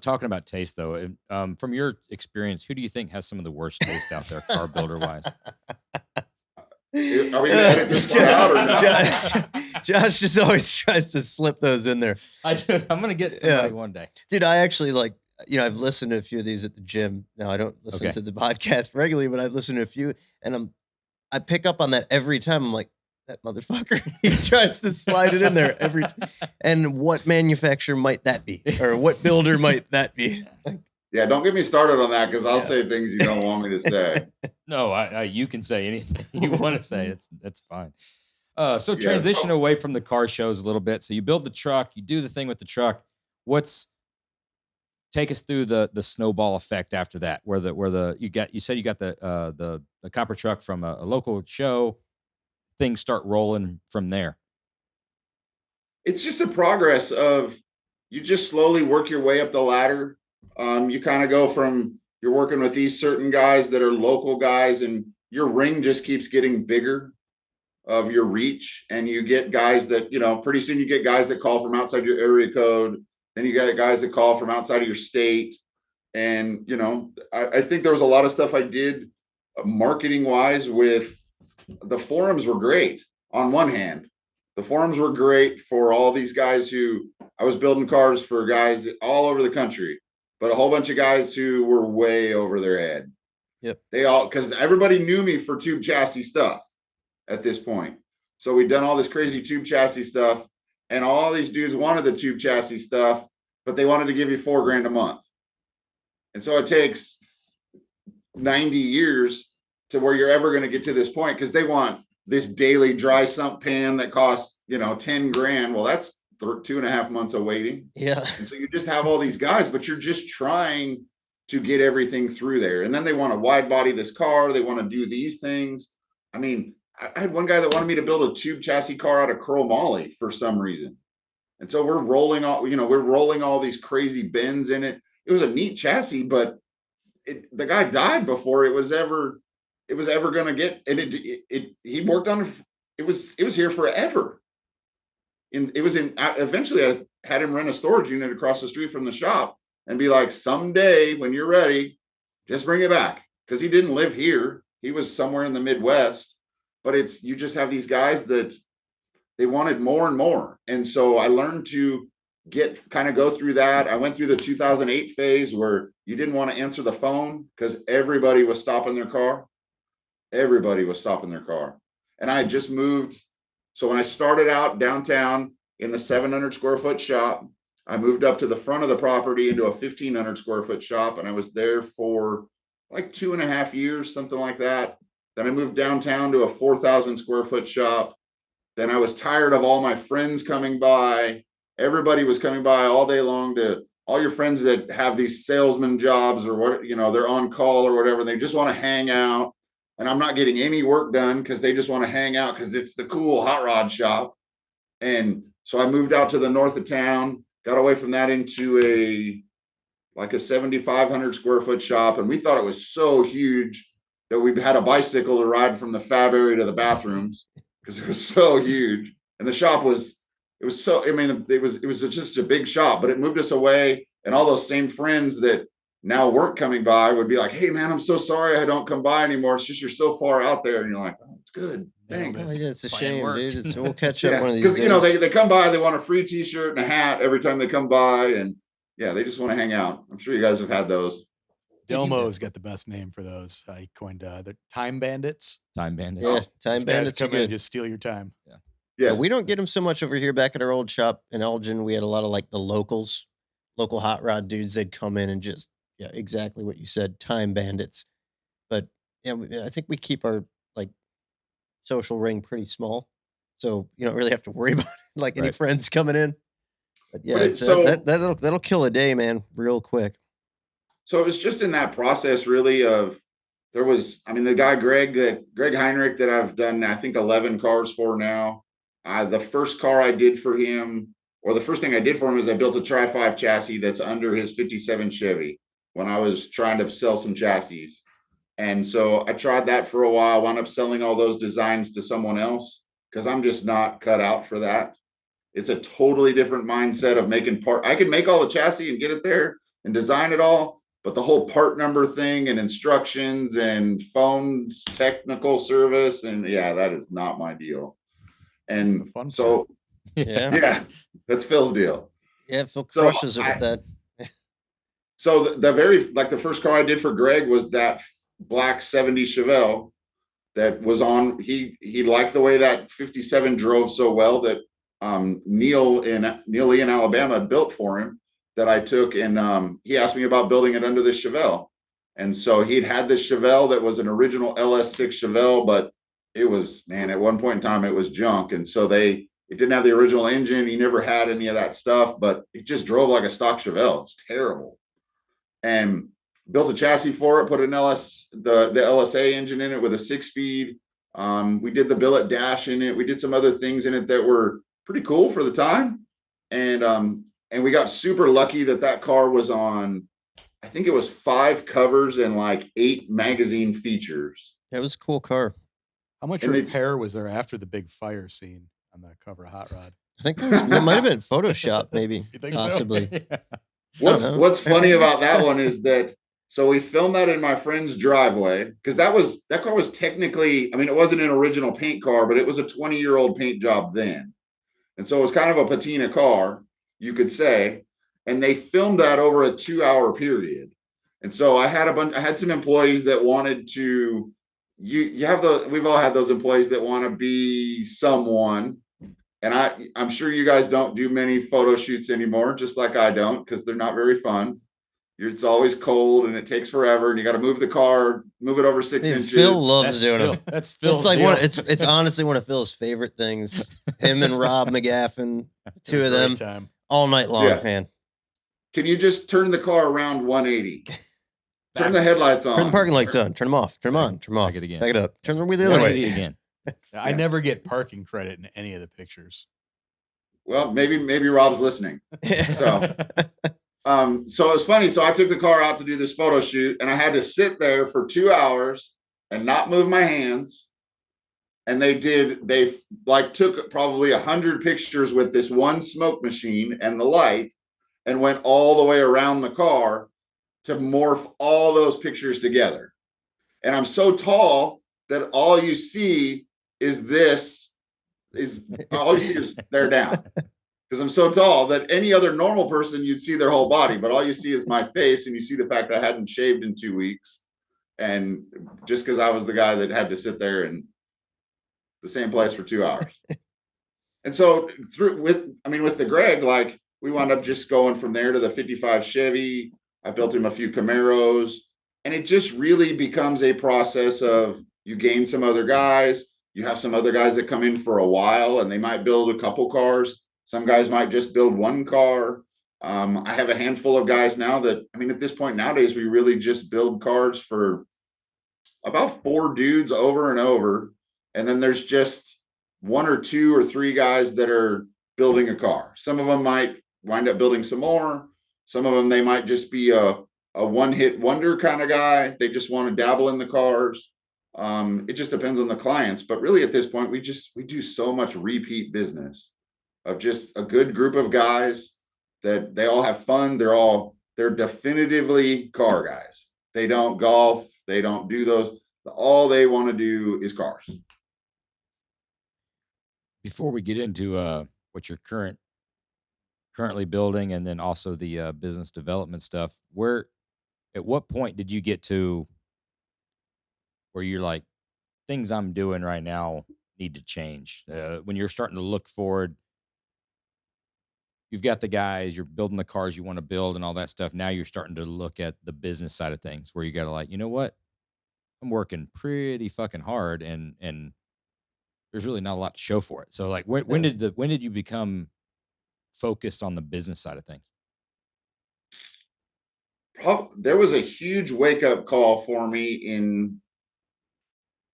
Talking about taste, though, from your experience, who do you think has some of the worst taste out there, car builder wise? Are we going to edit this one out or not? Josh just always tries to slip those in there. I'm going to get somebody one day. Dude, I actually I've listened to a few of these at the gym. Now, I don't listen to the podcast regularly, but I've listened to a few, and I pick up on that every time. I'm like, that motherfucker, he tries to slide it in there every time. And what manufacturer might that be? Or what builder might that be? Yeah, don't get me started on that, because I'll say things you don't want me to say. No, you can say anything you want to say. That's fine. So transition away from the car shows a little bit. So you build the truck, you do the thing with the truck. Take us through the snowball effect after that, where you said you got the copper truck from a local show. Things start rolling from there. It's just a progress of, you just slowly work your way up the ladder. You kind of go from, you're working with these certain guys that are local guys, and your ring just keeps getting bigger of your reach. And you get guys that, pretty soon you get guys that call from outside your area code. Then you got guys that call from outside of your state. And, I think there was a lot of stuff I did marketing wise with, the forums were great. On one hand, the forums were great for all these guys who, I was building cars for guys all over the country, but a whole bunch of guys who were way over their head. Yep. Because everybody knew me for tube chassis stuff at this point. So we'd done all this crazy tube chassis stuff, and all these dudes wanted the tube chassis stuff, but they wanted to give you $4,000 a month. And so it takes 90 years to where you're ever going to get to this point, because they want this daily dry sump pan that costs, $10,000. Well, that's 2.5 months of waiting. Yeah. And so you just have all these guys, but you're just trying to get everything through there. And then they want to wide body this car. They want to do these things. I mean, I had one guy that wanted me to build a tube chassis car out of chromoly for some reason. And so we're rolling all these crazy bends in it. It was a neat chassis, but the guy died before it was ever going to get, and he worked on it. It was here forever. And eventually I had him rent a storage unit across the street from the shop and be like, someday when you're ready, just bring it back. Because he didn't live here. He was somewhere in the Midwest. But you just have these guys that they wanted more and more. And so I learned to go through that. I went through the 2008 phase where you didn't want to answer the phone because everybody was stopping their car. Everybody was stopping their car. And I had just moved. So when I started out downtown in the 700 square foot shop, I moved up to the front of the property into a 1,500 square foot shop. And I was there for like 2.5 years, something like that. Then I moved downtown to a 4,000 square foot shop. Then I was tired of all my friends coming by. Everybody was coming by all day long, to all your friends that have these salesman jobs or what, they're on call or whatever. They just want to hang out. And I'm not getting any work done because they just want to hang out because it's the cool hot rod shop. And so I moved out to the north of town, got away from that into a 7,500 square foot shop. And we thought it was so huge that we had a bicycle to ride from the fab area to the bathrooms because it was so huge. And the shop was just a big shop, but it moved us away. And all those same friends that now weren't coming by would be like, hey man, I'm so sorry I don't come by anymore. It's just, you're so far out there. And you're like, oh, it's good. Thanks. Oh, yeah, it's a shame, dude. We'll catch up one of these days. Because, they come by, they want a free t-shirt and a hat every time they come by. And yeah, they just want to hang out. I'm sure you guys have had those. Delmo's got the best name for those. I coined the time bandits. Time bandits. Yeah, time bandits come are good. in and just steal your time. Yeah. Yeah. We don't get them so much over here. Back at our old shop in Elgin, we had a lot of the local hot rod dudes. They'd come in and just, exactly what you said, time bandits. But yeah, I think we keep our social ring pretty small, so you don't really have to worry about any friends coming in. But yeah, that'll kill a day, man, real quick. So it was just in that process, really, of the guy Greg Heinrich that I've done, I think 11 cars for now. The first car I did for him, or the first thing I did for him, is I built a Tri-5 chassis that's under his 57 Chevy when I was trying to sell some chassis. And so I tried that for a while, wound up selling all those designs to someone else because I'm just not cut out for that. It's a totally different mindset of making part. I can make all the chassis and get it there and design it all, but the whole part number thing and instructions and phones, technical service, and that is not my deal. And so, that's Phil's deal. Yeah, Phil crushes it with that. So the first car I did for Greg was that black 70 Chevelle that was on. He liked the way that 57 drove so well that Neil Lee in Alabama had built for him, that I took, and he asked me about building it under this Chevelle. And so he'd had this Chevelle that was an original LS6 Chevelle, but it was, man, at one point in time it was junk. And so it didn't have the original engine. He never had any of that stuff, but it just drove like a stock Chevelle. It was terrible. And built a chassis for it, put an the LSA engine in it with a 6-speed. We did the billet dash in it. We did some other things in it that were pretty cool for the time. And we got super lucky that car was on, I think it was 5 covers and 8 magazine features. That was a cool car. How much repair was there after the big fire scene on the cover of Hot Rod? I think that might have been Photoshop, maybe, possibly. So? What's funny about that one is that, so we filmed that in my friend's driveway, because that car was technically, it wasn't an original paint car, but it was a 20-year-old paint job then. And so it was kind of a patina car, you could say. And they filmed that over a 2-hour period. And so I had some employees that wanted to, we've all had those employees that want to be someone. And I'm sure you guys don't do many photo shoots anymore, just like I don't, because they're not very fun. It's always cold and it takes forever, and you got to move the car, move it over 6 inches. Phil loves doing it. That's Phil's. It's honestly one of Phil's favorite things. Him and Rob McGaffin, two of them, all night long, man. Can you just turn the car around 180? Turn the headlights on. Turn the parking lights on. Turn them off. Turn them on. Turn them off. Back it again. Back it up. Turn the wheel the other way again. I never get parking credit in any of the pictures. Well, maybe Rob's listening. So so it was funny. So I took the car out to do this photo shoot, and I had to sit there for 2 hours and not move my hands. And they like took probably 100 pictures with this one smoke machine and the light, and went all the way around the car to morph all those pictures together. And I'm so tall that all you see is they're down. Because I'm so tall that any other normal person, you'd see their whole body, but all you see is my face, and you see the fact that I hadn't shaved in 2 weeks. And just because I was the guy that had to sit there in the same place for 2 hours. And so with the Greg, like we wound up just going from there to the 55 Chevy. I built him a few Camaros, and it just really becomes a process of you gain some other guys. You have some other guys that come in for a while, and they might build a couple cars. Some guys might just build one car. I have a handful of guys now that, I mean, at this point nowadays, we really just build cars for about 4 dudes over and over. And then there's just 1 or 2 or 3 guys that are building a car. Some of them might wind up building some more. Some of them, they might just be a one-hit wonder kind of guy. They just want to dabble in the cars. It just depends on the clients. But really at this point, we do so much repeat business of just a good group of guys that they all have fun. They're definitively car guys. They don't golf. They don't do those. All they want to do is cars. Before we get into what you're currently building, and then also the business development stuff, at what point did you get to where you're like, things I'm doing right now need to change? When you're starting to look forward, you've got the guys, you're building the cars you want to build and all that stuff. Now you're starting to look at the business side of things, where you got to, like, you know what? I'm working pretty fucking hard, and there's really not a lot to show for it. So like, when did you become focused on the business side of things? There was a huge wake up call for me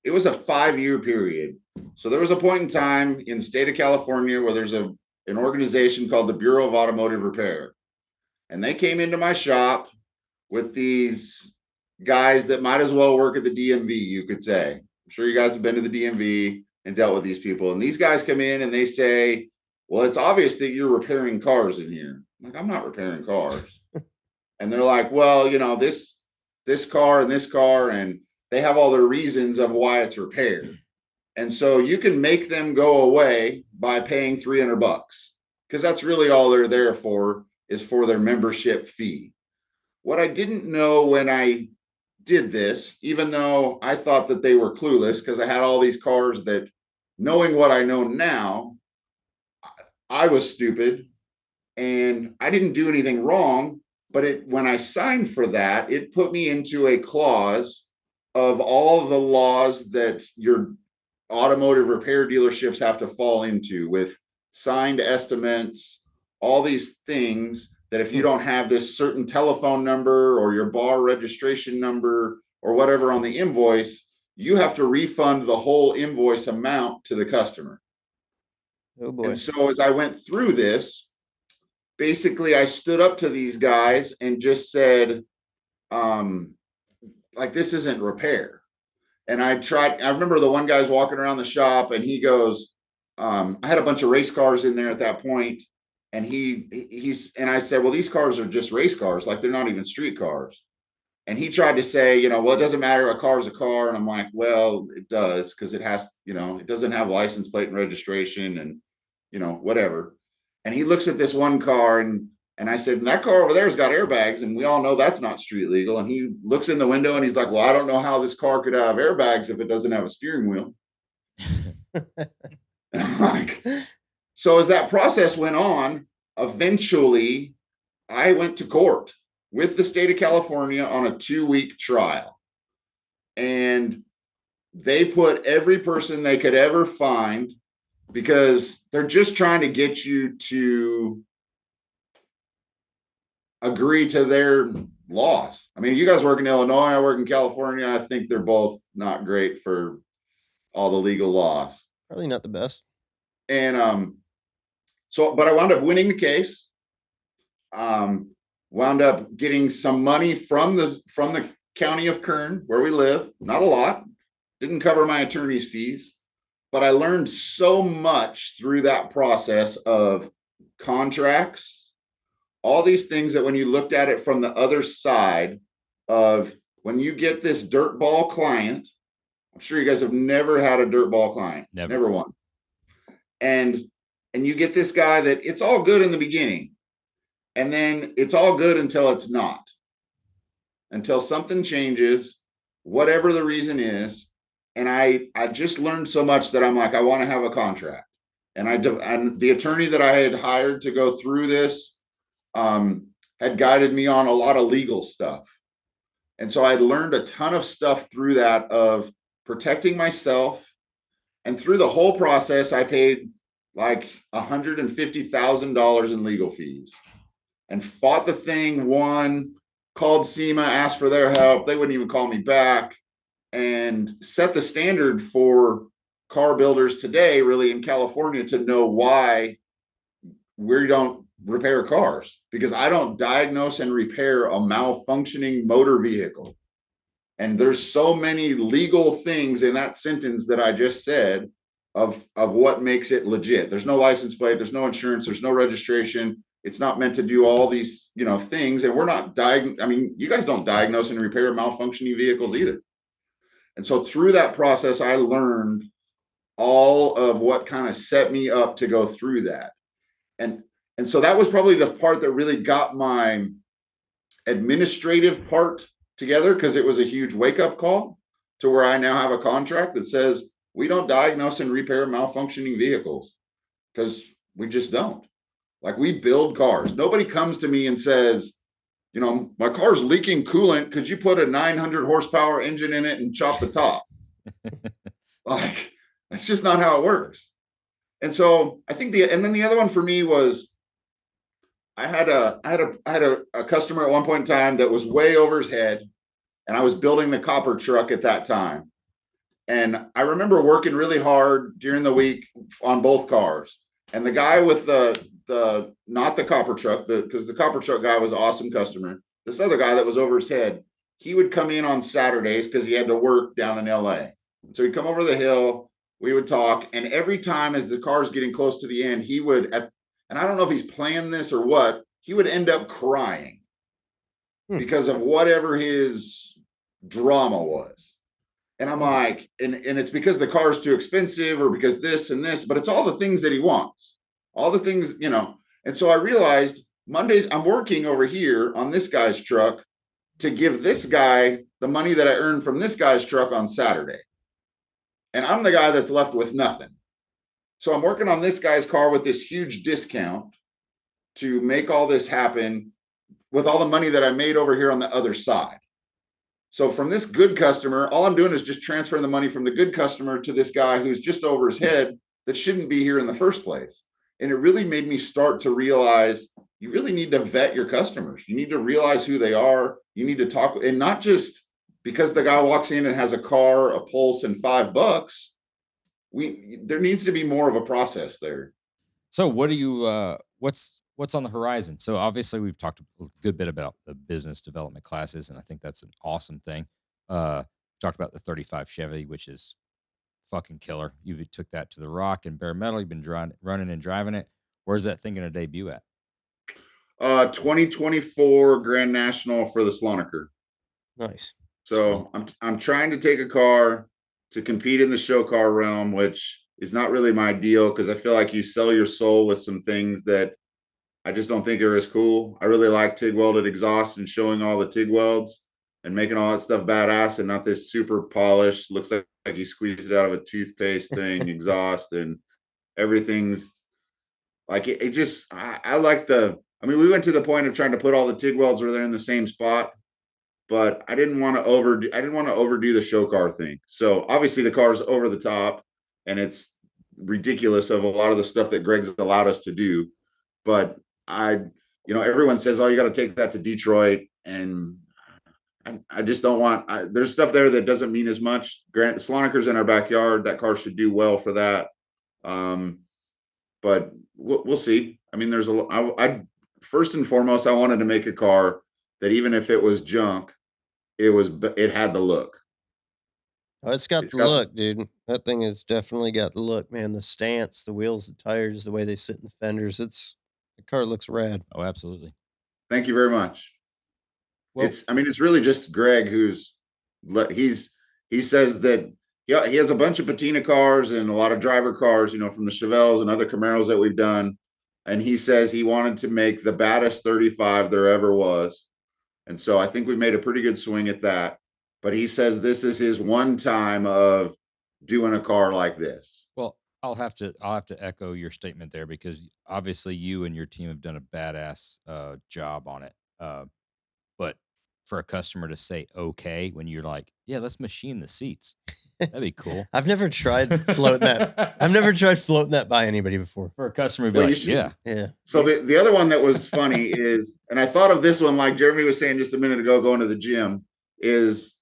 it was a 5-year period. So there was a point in time in the state of California where there's an organization called the Bureau of Automotive Repair. And they came into my shop with these guys that might as well work at the DMV, you could say. I'm sure you guys have been to the DMV and dealt with these people. And these guys come in and they say, well, it's obvious that you're repairing cars in here. I'm like, I'm not repairing cars. And they're like, well, you know, this car and this car, and they have all their reasons of why it's repaired. And so you can make them go away by paying $300, because that's really all they're there for, is for their membership fee. What I didn't know when I did this, even though I thought that they were clueless, because I had all these cars that, knowing what I know now, I was stupid and I didn't do anything wrong. But when I signed for that, it put me into a clause of all the laws that your automotive repair dealerships have to fall into, with signed estimates, all these things that if you don't have this certain telephone number or your bar registration number or whatever on the invoice, you have to refund the whole invoice amount to the customer. Oh boy. And so as I went through this, basically I stood up to these guys and just said, like, this isn't repair. And I remember the one guy's walking around the shop and he goes, I had a bunch of race cars in there at that point. And and I said, well, these cars are just race cars. Like, they're not even street cars. And he tried to say, you know, well, it doesn't matter. A car is a car. And I'm like, well, it does, because it has, you know, it doesn't have license plate and registration and, you know, whatever. And he looks at this one car and I said, that car over there has got airbags, and we all know that's not street legal. And he looks in the window and he's like, well, I don't know how this car could have airbags if it doesn't have a steering wheel. And I'm like, so as that process went on, eventually I went to court with the state of California on a 2-week trial. And they put every person they could ever find, because they're just trying to get you to agree to their laws. I mean, you guys work in Illinois, I work in California. I think they're both not great for all the legal laws. Probably not the best. And but I wound up winning the case. Wound up getting some money from the county of Kern, where we live. Not a lot. Didn't cover my attorney's fees, but I learned so much through that process of contracts, all these things that when you looked at it from the other side of when you get this dirt ball client, I'm sure you guys have never had a dirt ball client, never one. And you get this guy that it's all good in the beginning, and then it's all good until it's not, until something changes, whatever the reason is. And I just learned so much that I'm like, I want to have a contract. And the attorney that I had hired to go through this had guided me on a lot of legal stuff. And so I learned a ton of stuff through that of protecting myself. And through the whole process, I paid like $150,000 in legal fees and fought the thing, won, called SEMA, asked for their help. They wouldn't even call me back, and set the standard for car builders today, really in California, to know why we don't repair cars, because I don't diagnose and repair a malfunctioning motor vehicle. And there's so many legal things in that sentence that I just said of what makes it legit. There's no license plate, there's no insurance, there's no registration. It's not meant to do all these, things. And we're not you guys don't diagnose and repair malfunctioning vehicles either. And so through that process, I learned all of what kind of set me up to go through that. And so that was probably the part that really got my administrative part together, because it was a huge wake-up call to where I now have a contract that says we don't diagnose and repair malfunctioning vehicles, because we just don't. Like, we build cars. Nobody comes to me and says, my car's leaking coolant because you put a 900 horsepower engine in it and chop the top. Like, that's just not how it works. And so I think and then the other one for me was, I had a customer at one point in time that was way over his head, and I was building the copper truck at that time. And I remember working really hard during the week on both cars. And the guy with not the copper truck, because the copper truck guy was an awesome customer. This other guy that was over his head, he would come in on Saturdays because he had to work down in LA. So he'd come over the hill, we would talk, and every time as the car's getting close to the end, he would, and I don't know if he's planned this or what, he would end up crying because of whatever his drama was. And I'm like, and it's because the car's too expensive, or because this and this, but it's all the things that he wants, all the things, And so I realized Mondays I'm working over here on this guy's truck to give this guy the money that I earned from this guy's truck on Saturday. And I'm the guy that's left with nothing. So I'm working on this guy's car with this huge discount to make all this happen with all the money that I made over here on the other side. So from this good customer, all I'm doing is just transferring the money from the good customer to this guy who's just over his head that shouldn't be here in the first place. And it really made me start to realize you really need to vet your customers. You need to realize who they are. You need to talk, and not just because the guy walks in and has a car, a Pulse, and $5. There needs to be more of a process there. So what do you what's on the horizon? So obviously we've talked a good bit about the business development classes, and I think that's an awesome thing. Talked about the 35 Chevy, which is fucking killer. You took that to the rock and bare metal. You've been running and driving it. Where's that thing going to debut at? 2024 Grand National for the Slonaker. Nice. So I'm trying to take a car to compete in the show car realm, which is not really my deal, because I feel like you sell your soul with some things that I just don't think are as cool. I really like TIG welded exhaust and showing all the TIG welds and making all that stuff badass, and not this super polished, looks like you squeezed it out of a toothpaste thing exhaust, and everything's like it just I like we went to the point of trying to put all the TIG welds where they're in the same spot, but I didn't want to overdo the show car thing. So obviously the car's over the top and it's ridiculous of a lot of the stuff that Greg's allowed us to do. But everyone says, oh, you got to take that to Detroit. And I just don't want, there's stuff there that doesn't mean as much. Slonaker's in our backyard. That car should do well for that. But we'll see. I mean, I first and foremost, I wanted to make a car that even if it was junk, it had the look. Oh, it's got It's the got look, dude. That thing has definitely got the look, man. The stance, the wheels, the tires, the way they sit in the fenders. The car looks rad. Oh, absolutely. Thank you very much. Well, I mean, it's really just Greg he says that he has a bunch of patina cars and a lot of driver cars, from the Chevelles and other Camaros that we've done. And he says he wanted to make the baddest 35 there ever was. And so I think we made a pretty good swing at that. But he says this is his one time of doing a car like this. Well, I'll have to echo your statement there, because obviously you and your team have done a badass job on it. But for a customer to say okay when you're like, yeah, let's machine the seats, that'd be cool. I've never tried floating that. I've never tried floating that by anybody before. For a customer to be Well, like, yeah. So the other one that was funny is, and I thought of this one, like Jeremy was saying just a minute ago, going to the gym, is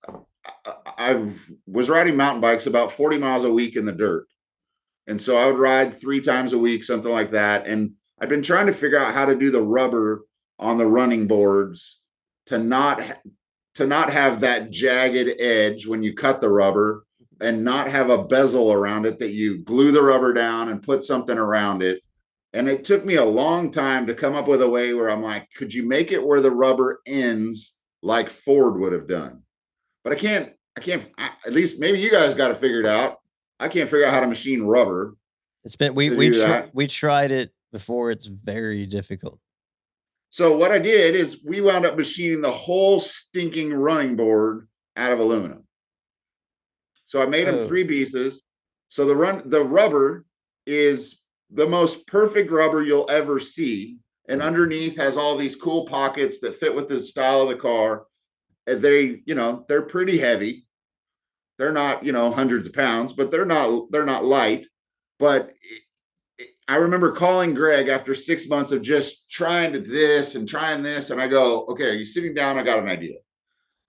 I was riding mountain bikes about 40 miles a week in the dirt. And so I would ride 3 times a week, something like that. And I've been trying to figure out how to do the rubber on the running boards to not have that jagged edge when you cut the rubber, and not have a bezel around it that you glue the rubber down and put something around it. And it took me a long time to come up with a way where I'm like, could you make it where the rubber ends like Ford would have done? But I can't, at least maybe you guys got to figure it out. I can't figure out how to machine rubber. It's been, we tried it before. It's very difficult. So what I did is we wound up machining the whole stinking running board out of aluminum. So I made them 3 pieces. So the rubber is the most perfect rubber you'll ever see. And underneath has all these cool pockets that fit with the style of the car. And they're pretty heavy. They're not, hundreds of pounds, but they're not light. But I remember calling Greg after 6 months of just trying this. And I go, okay, are you sitting down? I got an idea.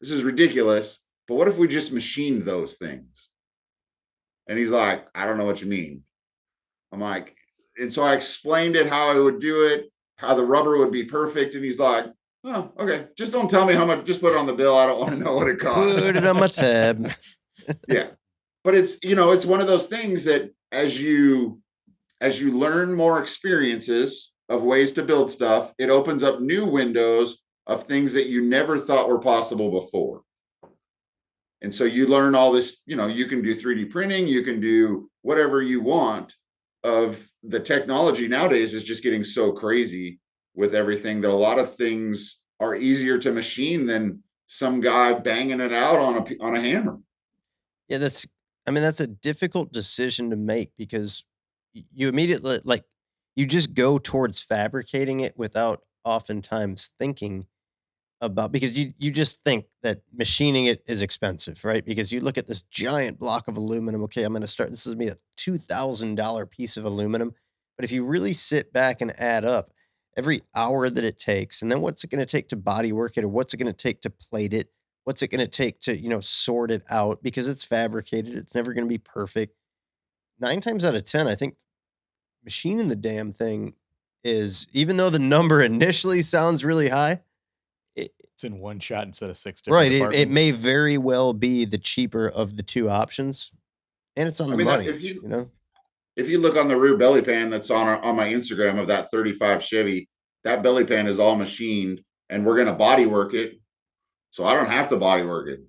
This is ridiculous, but what if we just machined those things? And he's like, I don't know what you mean. I'm like, and so I explained it, how I would do it, how the rubber would be perfect. And he's like, oh, okay, just don't tell me how much, just put it on the bill. I don't want to know what it costs. Put it on my tab. Yeah. But it's, it's one of those things that as you learn more experiences of ways to build stuff, it opens up new windows of things that you never thought were possible before. And so you learn all this, you can do 3D printing, you can do whatever you want. Of the technology nowadays is just getting so crazy with everything that a lot of things are easier to machine than some guy banging it out on a hammer. Yeah, that's a difficult decision to make, because you immediately, you just go towards fabricating it without oftentimes thinking about, because you just think that machining it is expensive, right? Because you look at this giant block of aluminum. Okay, I'm going to start. This is me a $2,000 piece of aluminum. But if you really sit back and add up every hour that it takes, and then what's it going to take to body work it, or what's it going to take to plate it, what's it going to take to sort it out, because it's fabricated, it's never going to be perfect. 9 times out of 10, I think machining the damn thing is, even though the number initially sounds really high, it's in one shot instead of 6 different right. departments. It may very well be the cheaper of the 2 options, and it's on the money. If you look on the rear belly pan that's on my Instagram of that 35 Chevy, that belly pan is all machined, and we're gonna body work it, so I don't have to body work it.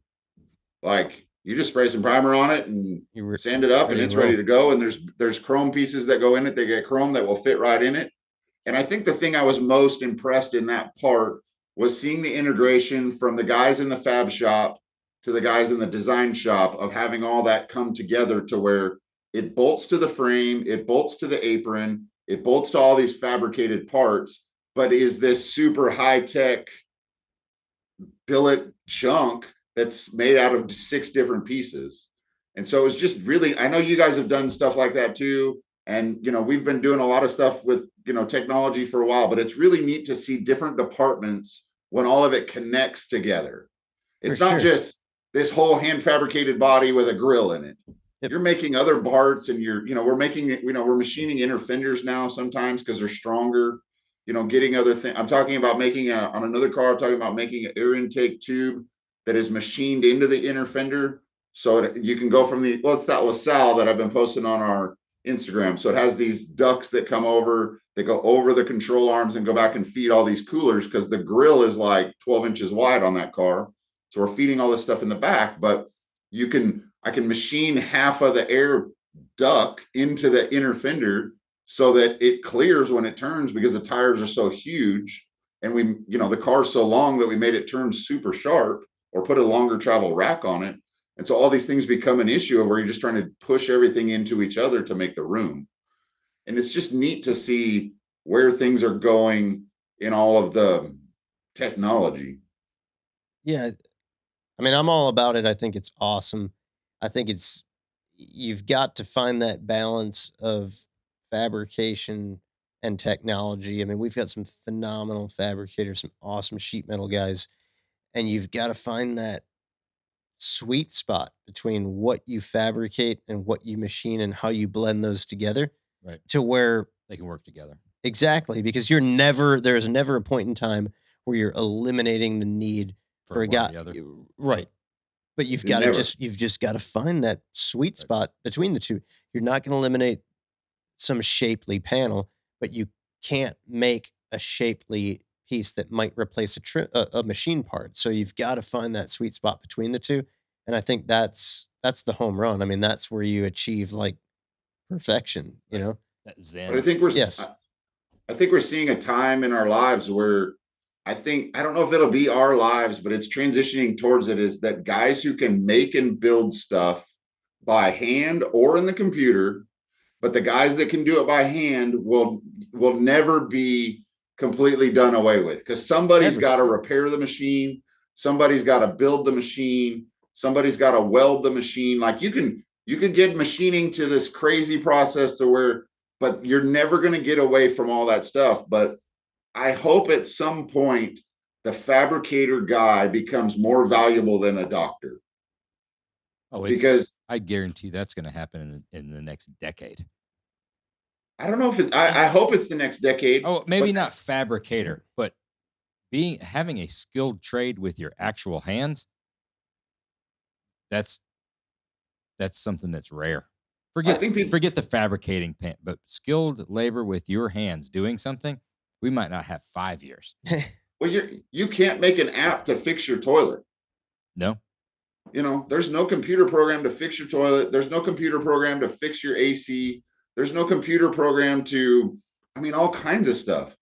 Like, you just spray some primer on it and you sand it up, and it's ready to go. And there's chrome pieces that go in it. They get chrome that will fit right in it. And I think the thing I was most impressed in that part was seeing the integration from the guys in the fab shop to the guys in the design shop, of having all that come together to where it bolts to the frame, it bolts to the apron, it bolts to all these fabricated parts, but is this super high-tech billet chunk that's made out of 6 different pieces. And so it was just really, I know you guys have done stuff like that too. And, we've been doing a lot of stuff with, technology for a while, but it's really neat to see different departments when all of it connects together. It's not just this whole hand fabricated body with a grill in it. you're making other parts, and we're making it, we're machining inner fenders now sometimes because they're stronger, getting other things. I'm talking about making on another car, I'm talking about making an air intake tube that is machined into the inner fender. So you can go from it's that LaSalle that I've been posting on our Instagram. So it has these ducts that come over, that go over the control arms and go back and feed all these coolers, because the grill is like 12 inches wide on that car. So we're feeding all this stuff in the back, but I can machine half of the air duct into the inner fender so that it clears when it turns, because the tires are so huge, and the car's so long that we made it turn super sharp, or put a longer travel rack on it. And so all these things become an issue where you're just trying to push everything into each other to make the room. And it's just neat to see where things are going in all of the technology. Yeah. I mean, I'm all about it. I think it's awesome. I think you've got to find that balance of fabrication and technology. I mean, we've got some phenomenal fabricators, some awesome sheet metal guys, and you've got to find that sweet spot between what you fabricate and what you machine and how you blend those together, right, to where they can work together. Exactly, because there's never a point in time where you're eliminating the need for a one or guy, the other. right? But you've just got to find that sweet spot between the two. You're not going to eliminate some shapely panel, but you can't make a shapely piece that might replace a machine part. So you've got to find that sweet spot between the two, and I think that's the home run. I mean, that's where you achieve like perfection. You know, That zen. But I think we're seeing a time in our lives where I don't know if it'll be our lives, but it's transitioning towards it, is that guys who can make and build stuff by hand or in the computer, but the guys that can do it by hand will never be completely done away with, because somebody's got to repair the machine, somebody's got to build the machine, somebody's got to weld the machine. Like you could get machining to this crazy process to where, but you're never going to get away from all that stuff. But I hope at some point the fabricator guy becomes more valuable than a doctor. Because I guarantee that's going to happen in the next decade. I don't know if I hope it's the next decade. Oh, maybe not fabricator, but having a skilled trade with your actual hands. That's something that's rare. Forget the fabricating but skilled labor with your hands doing something, we might not have 5 years. Well, you can't make an app to fix your toilet. No. There's no computer program to fix your toilet. There's no computer program to fix your AC. There's no computer program to, all kinds of stuff.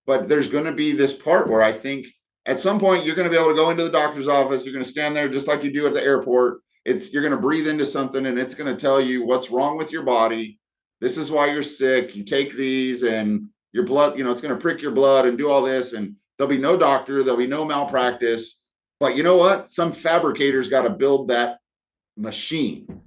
But there's going to be this part where I think at some point you're going to be able to go into the doctor's office. You're going to stand there just like you do at the airport. You're going to breathe into something, and it's going to tell you what's wrong with your body. This is why you're sick. You take these, and your blood, it's going to prick your blood and do all this. And there'll be no doctor. There'll be no malpractice. But you know what? Some fabricator's got to build that machine,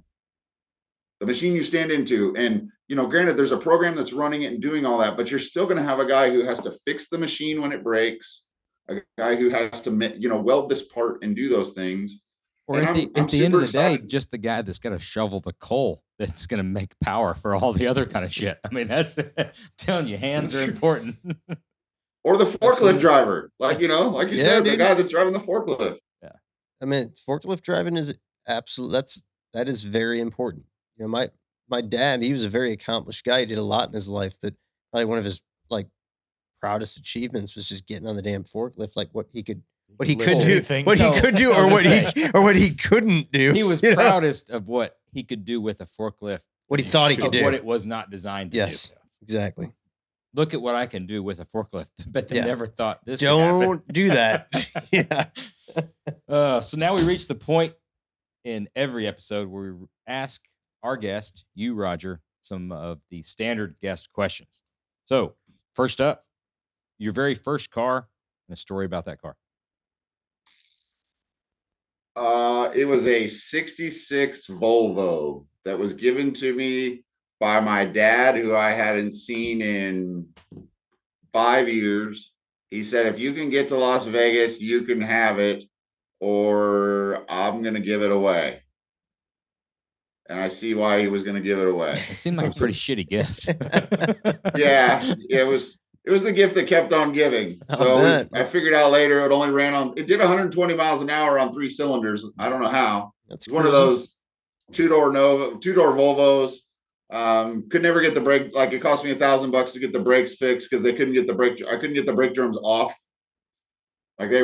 the machine you stand into. And, granted, there's a program that's running it and doing all that, but you're still going to have a guy who has to fix the machine when it breaks, a guy who has to, weld this part and do those things. Or at the end of the day, just the guy that's got to shovel the coal that's going to make power for all the other kind of shit. I mean, I'm telling you, hands are important. Or the forklift driver, like you said, dude, the guy that's driving the forklift. Yeah, I mean, forklift driving is that is very important. My dad, he was a very accomplished guy. He did a lot in his life, but probably one of his like proudest achievements was just getting on the damn forklift, like what he could do, or what he couldn't do. He was proudest of what he could do with a forklift. What he thought he could do. What it was not designed to do. Yes, exactly. Look at what I can do with a forklift. But they never thought this Don't do that. Yeah. So now we reach the point in every episode where we ask our guest, you, Rodger, some of the standard guest questions. So first up, your very first car and a story about that car. It was a 66 Volvo that was given to me by my dad, who I hadn't seen in 5 years. He said, if you can get to Las Vegas, you can have it, or I'm going to give it away. and I see why he was going to give it away. It seemed like a pretty shitty gift. Yeah, it was the gift that kept on giving. So I figured out later it did 120 miles an hour on 3 cylinders. I don't know how. That's one of those two-door Volvos. Could never get the brake. Like, it cost me $1,000 to get the brakes fixed because I couldn't get the brake drums off. Like, they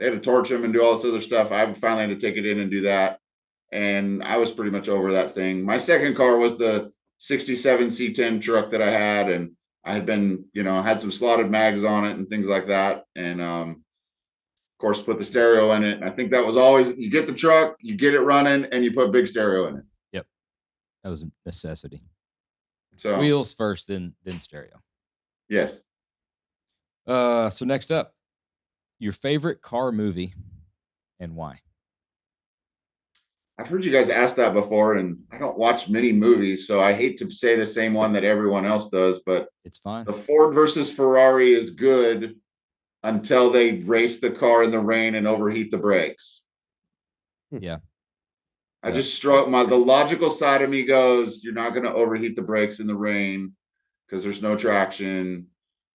had to torch them and do all this other stuff. I finally had to take it in and do that. And I was pretty much over that thing. My second car was the 67 C-10 truck that I had. And I had been, had some slotted mags on it and things like that. And, of course, put the stereo in it. And I think that was always, you get the truck, you get it running, and you put big stereo in it. Yep. That was a necessity. So wheels first, then stereo. Yes. So next up, your favorite car movie and why? I've heard you guys ask that before, and I don't watch many movies, so I hate to say the same one that everyone else does, but it's fine. The Ford versus Ferrari is good until they race the car in the rain and overheat the brakes. Yeah. I just struck the logical side of me goes, you're not going to overheat the brakes in the rain because there's no traction,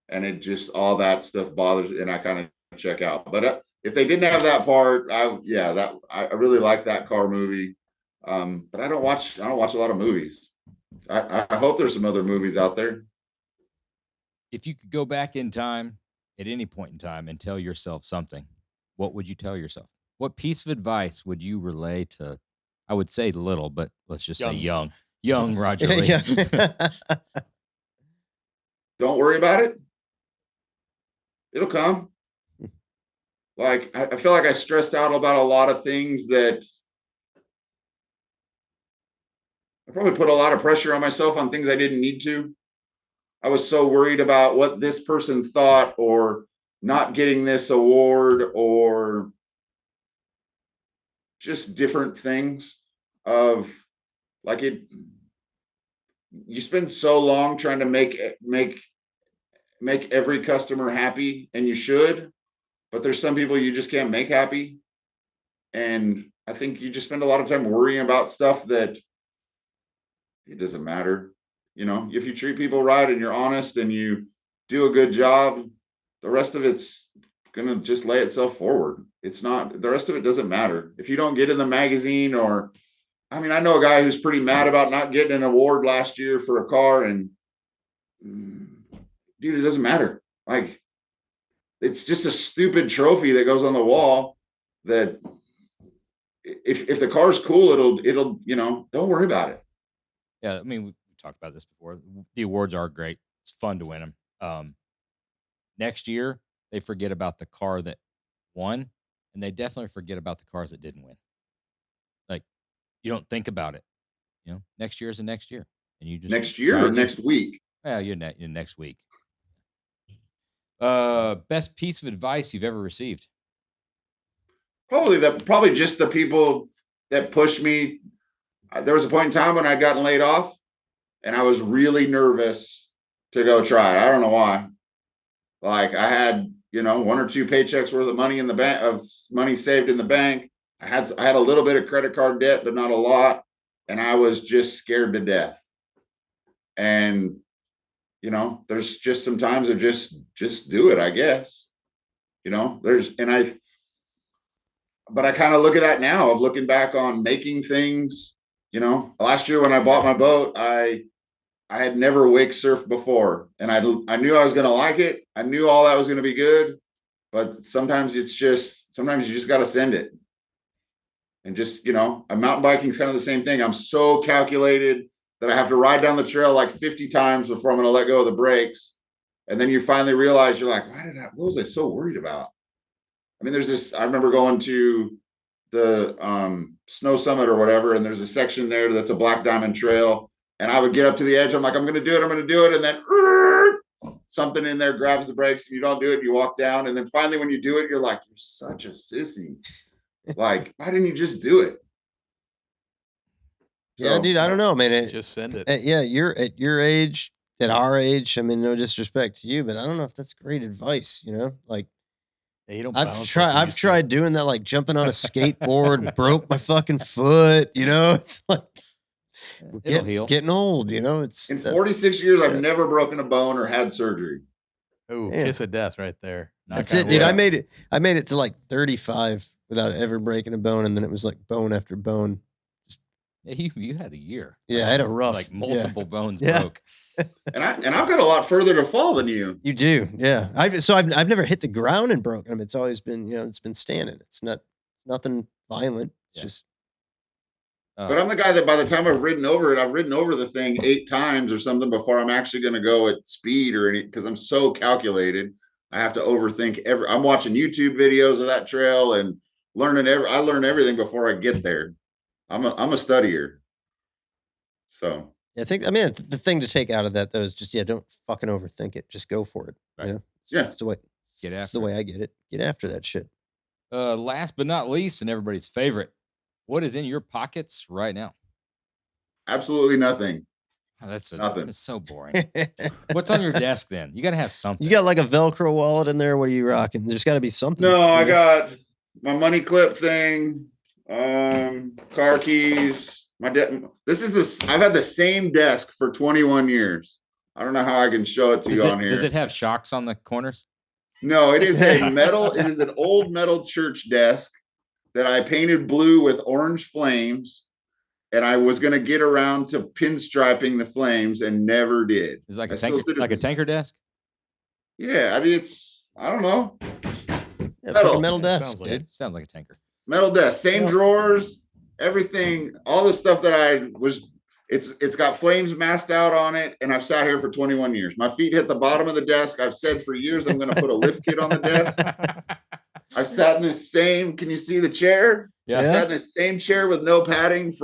and it just, all that stuff bothers, and I kind of check out. But if they didn't have that part, I really like that car movie. But I don't watch a lot of movies. I hope there's some other movies out there. If you could go back in time at any point in time and tell yourself something, what would you tell yourself? What piece of advice would you relay to, I would say little, but let's just say young Rodger Lee? Don't worry about it. It'll come. Like, I feel like I stressed out about a lot of things that I probably put a lot of pressure on myself on things I didn't need to. I was so worried about what this person thought, or not getting this award, or just different things of like it. You spend so long trying to make every customer happy, and you should, but there's some people you just can't make happy. And I think you just spend a lot of time worrying about stuff that it doesn't matter. If you treat people right and you're honest and you do a good job, the rest of it's going to just lay itself forward. The rest of it doesn't matter. If you don't get in the magazine, or, I know a guy who's pretty mad about not getting an award last year for a car, and dude, it doesn't matter. Like, it's just a stupid trophy that goes on the wall that if the car's cool, it'll don't worry about it. Yeah, we talked about this before. The awards are great. It's fun to win them. Next year, they forget about the car that won, and they definitely forget about the cars that didn't win. Like, you don't think about it. Next year is the next year, and you just next year or next week. Yeah, you're next week. Best piece of advice you've ever received? Probably just the people that pushed me. There was a point in time when I'd gotten laid off, and I was really nervous to go try it. I don't know why. Like, I had, 1 or 2 paychecks worth of money in the bank, of money saved in the bank. I had a little bit of credit card debt, but not a lot. And I was just scared to death. And, there's just some times of just do it, I guess. But I kind of look at that now, of looking back on making things. Last year when I bought my boat, I had never wake surfed before, and I knew I was going to like it. I knew all that was going to be good, but sometimes you just got to send it. And just, mountain biking is kind of the same thing. I'm so calculated that I have to ride down the trail like 50 times before I'm going to let go of the brakes. And then you finally realize, you're like, what was I so worried about? I remember going to the Snow Summit or whatever, and there's a section there that's a black diamond trail, and I would get up to the edge. I'm like, I'm going to do it. And then something in there grabs the brakes, and you don't do it. You walk down. And then finally, when you do it, you're like, you're such a sissy. Like, why didn't you just do it? Yeah, dude, I don't know, man. Just send it. Yeah, you're at your age, at our age. No disrespect to you, but I don't know if that's great advice. Like, Yeah, you don't I've bounce like tried. you I've used to. tried doing that, like jumping on a skateboard, broke my fucking foot. You know, it's like It'll heal. getting old. You know, it's In 46 years, yeah. I've never broken a bone or had surgery. Oh, Yeah. kiss of death right there. That's Knock it, on dude. wood. I made it to like 35 without ever breaking a bone, and then it was like bone after bone. Yeah, you had a year. Yeah, I had a rough, like multiple bones Yeah. broke. And I've got a lot further to fall than you. You do, yeah. I've never hit the ground and broken them. It's always been, it's been standing. It's nothing violent. It's Yeah. just. But I'm the guy that by the time I've ridden over the thing 8 times or something before I'm actually going to go at speed or any, because I'm so calculated. I have to overthink I'm watching YouTube videos of that trail and I learn everything before I get there. I'm a studier. So I think, the thing to take out of that though is just, don't fucking overthink it. Just go for it. Right. You know? Yeah. It's the way. Get It's after the way I get it. Get after that shit. Last but not least, and everybody's favorite, what is in your pockets right now? absolutely nothing. Oh, Nothing. That's so boring. What's on your desk then? You got to have something. You got like a Velcro wallet in there. What are you rocking? There's got to be something. No, I got my money clip thing, car keys. I've had the same desk for 21 years. I don't know how I can show it to you on here. Does it have shocks on the corners? No, it is it is an old metal church desk that I painted blue with orange flames, and I was going to get around to pinstriping the flames and never did. It's like a tanker desk? Yeah, I don't know. Yeah, Metal. fucking metal desk. Sounds like dude. it. Sounds like a tanker. Metal desk, same Yeah. drawers, everything, all the stuff that it's got flames masked out on it, and I've sat here for 21 years. My feet hit the bottom of the desk. I've said for years I'm going to put a lift kit on the desk. I've sat in this can you see the chair? Yeah. I sat in this same chair with no padding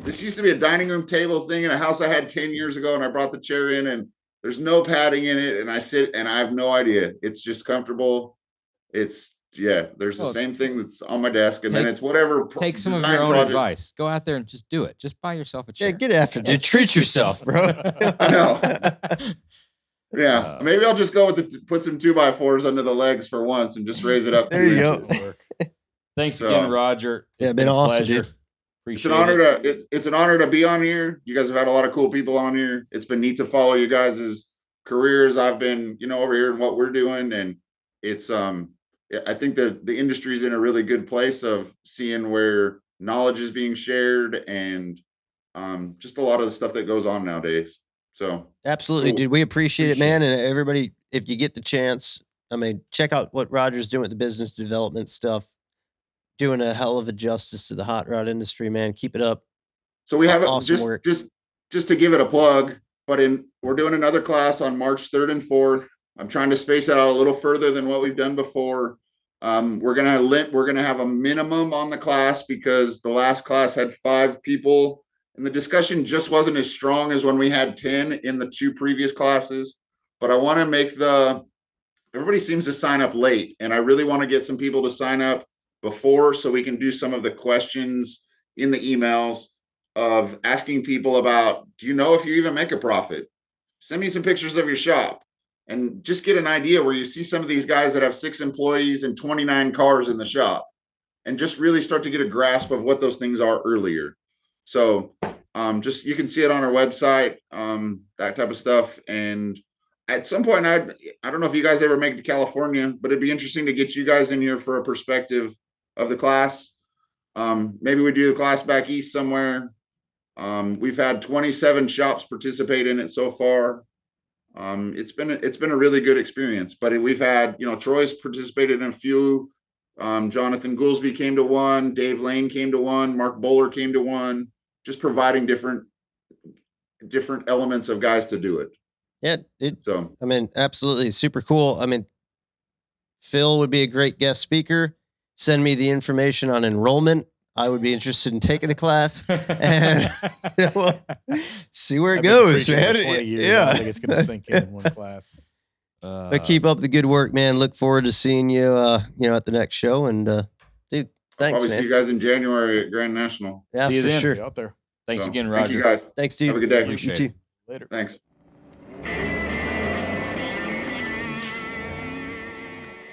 this used to be a dining room table thing in a house I had 10 years ago, and I brought the chair in, and there's no padding in it, and I sit and I have no idea. It's just comfortable. There's the same thing that's on my desk, and then it's whatever. Take some of your own advice. Go out there and just do it. Just buy yourself a chair. Yeah, get after it, dude. Treat yourself, bro. I know. Yeah, maybe I'll just go with put some 2x4s under the legs for once and just raise it up. There you go. Thanks again, Rodger. Yeah, been awesome, pleasure. dude. Appreciate It's an honor to be on here. You guys have had a lot of cool people on here. It's been neat to follow you guys' careers. I've been, over here and what we're doing, and it's I think that the industry is in a really good place of seeing where knowledge is being shared and just a lot of the stuff that goes on nowadays. So absolutely, dude. We appreciate it, man. And everybody, if you get the chance, check out what Rodger's doing with the business development stuff. Doing a hell of a justice to the hot rod industry, man. Keep it up. So we have awesome work. Just to give it a plug, but we're doing another class on March 3rd and 4th. I'm trying to space it out a little further than what we've done before. We're gonna have a minimum on the class because the last class had 5 people, and the discussion just wasn't as strong as when we had 10 in the 2 previous classes. But I want to make everybody seems to sign up late, and I really want to get some people to sign up before so we can do some of the questions in the emails of asking people about, do you know if you even make a profit? Send me some pictures of your shop and just get an idea where you see some of these guys that have 6 employees and 29 cars in the shop, and just really start to get a grasp of what those things are earlier. So just, you can see it on our website, that type of stuff. And at some point, I don't know if you guys ever make it to California, but it'd be interesting to get you guys in here for a perspective of the class. Maybe we do the class back east somewhere. We've had 27 shops participate in it so far. It's been a really good experience, but we've had, Troy's participated in a few. Jonathan Goolsby came to one, Dave Lane came to one, Mark Bowler came to one, just providing different elements of guys to do it. Yeah, absolutely super cool. Phil would be a great guest speaker. Send me the information on enrollment. I would be interested in taking the class and we'll see where it goes, man. 20 years. I don't think it's going to sink in one class. But keep up the good work, man. Look forward to seeing you, at the next show. And dude, thanks, Probably man. see you guys in January at Grand National. Yeah, see you for then. sure. Be out there. Thanks again, Thank you Rodger. guys. Thanks, dude. Have a good day. Appreciate You it. too. Later. Thanks.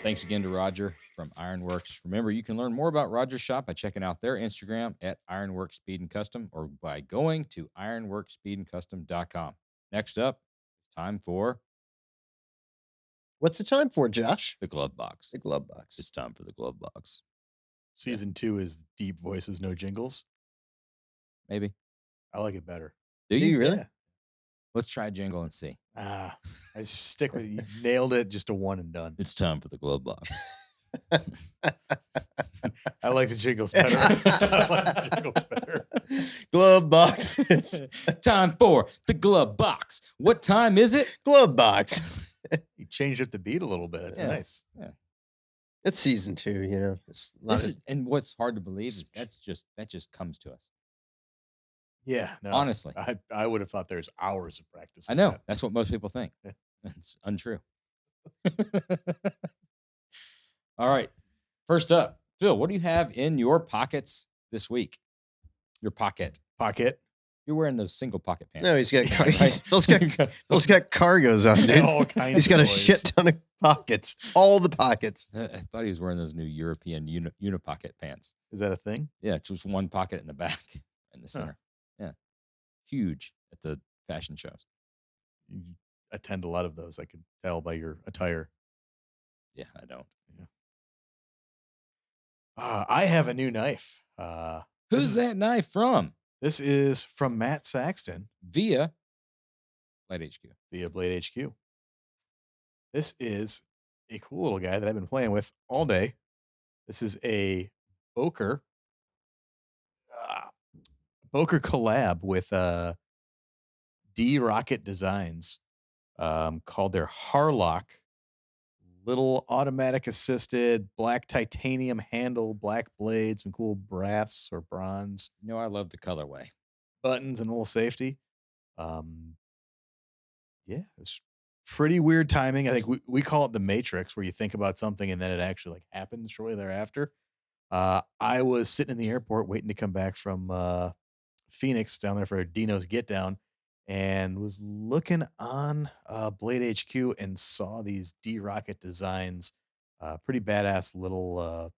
Thanks again to Rodger from Ironworks. Remember, you can learn more about RoadsterShop by checking out their Instagram at Ironworks Speed Kustom or by going to ironworksspeedandcustom.com. Next up, time for What's the time for, Josh? the glove box. The glove box. It's time for the glove box. Season 2 is deep voices, no jingles. Maybe. I like it better. Do Do you? you really? Yeah. Let's try a jingle and see. I stick with it. You nailed it. Just a one and done. It's time for the glove box. I like the jingles better. I like the jingles better. Glove box. Time for the glove box. What time is it? Glove box. You changed up the beat a little bit. That's Yeah. nice. It's season 2, you know. There's a lot This of- is, and what's hard to believe is that just comes to us. Yeah. No, Honestly. I would have thought there's hours of practice. I know. That's what most people think. Yeah. It's untrue. All right. First up, Phil, what do you have in your pockets this week? Your pocket. Pocket. You're wearing those single pocket pants. No, he's got Right. Phil's got cargos on, dude. All kinds He's of got a toys. shit ton of pockets. All the pockets. I thought he was wearing those new European unipocket pants. Is that a thing? Yeah, it's just one pocket in the back in the center. Yeah. Huge at the fashion shows. You attend a lot of those. I could tell by your attire. Yeah, I don't. I have a new knife. Who's that knife from? This is from Matt Saxton Via Light HQ. via Blade HQ. This is a cool little guy that I've been playing with all day. This is a Boker collab with D Rocket Designs, called their Harlock. Little automatic assisted, black titanium handle, black blades, some cool brass or bronze You know, I love the colorway. buttons and a little safety. Yeah, it's pretty weird timing. I think we call it the Matrix, where you think about something and then it actually like happens shortly thereafter. I was sitting in the airport waiting to come back from Phoenix down there for Dino's Get Down, and was looking on Blade HQ and saw these D Rocket Designs, pretty badass little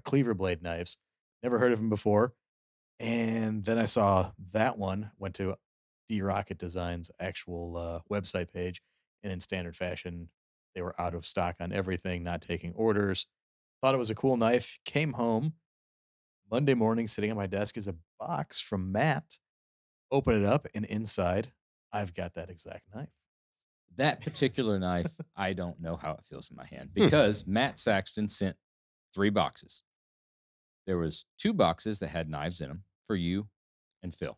cleaver blade knives. Never heard of them before. And then I saw that one, went to D Rocket Designs' actual website page, and in standard fashion, they were out of stock on everything, not taking orders. Thought it was a cool knife. Came home Monday morning, sitting on my desk is a box from Matt. Open it up, and inside, I've got that exact knife. That particular knife, I don't know how it feels in my hand because Matt Saxton sent 3 boxes. There was 2 boxes that had knives in them for you and Phil.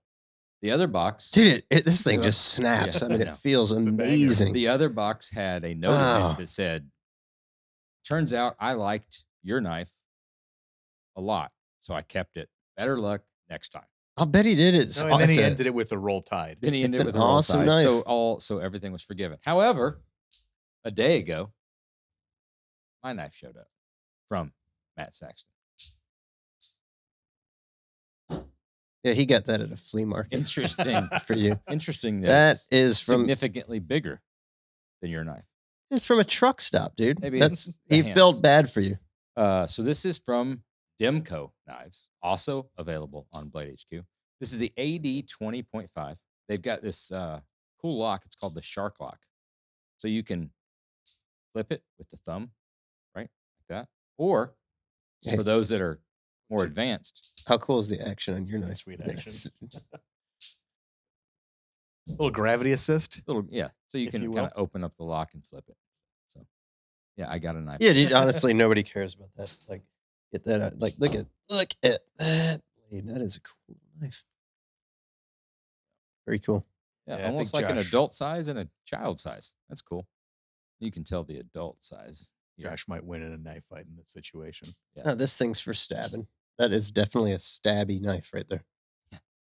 The other box, Dude, this thing Yeah. just snaps. Yeah, I mean, I it know. feels a banger. amazing. the other box had a note in Oh. it that said, "Turns out I liked your knife a lot, so I kept it. Better luck next time." I'll bet he did it. No, and then he ended it with the roll tide. Then he It's ended an with a roll awesome tide, knife. so everything was forgiven. However, a day ago, my knife showed up from Matt Saxton. Yeah, he got that at a flea market Interesting. for you. Interesting. That it's is from significantly bigger than your knife. it's from a truck stop, dude. Maybe That's it's the he hands. felt bad for you. So this is from Demco Knives, also available on Blade HQ. This is the AD 20.5. They've got this cool lock. It's called the Shark Lock. So you can flip it with the thumb, right? Like that. Or Hey. for those that are more advanced, How cool is the action on your Pretty knife? sweet action. Little gravity assist. little, yeah. So you If can you kind will. of open up the lock and flip it. So yeah, I got a knife. Yeah, dude, honestly, nobody cares about that. Like, get that out. Like, look at that blade. That is a cool knife. Very cool. Yeah, Yeah, I almost think like an Josh- adult size and a child size. That's cool. You can tell the adult size. here. Josh might win in a knife fight in this situation. Yeah. No, this thing's for stabbing. That is definitely a stabby knife right there.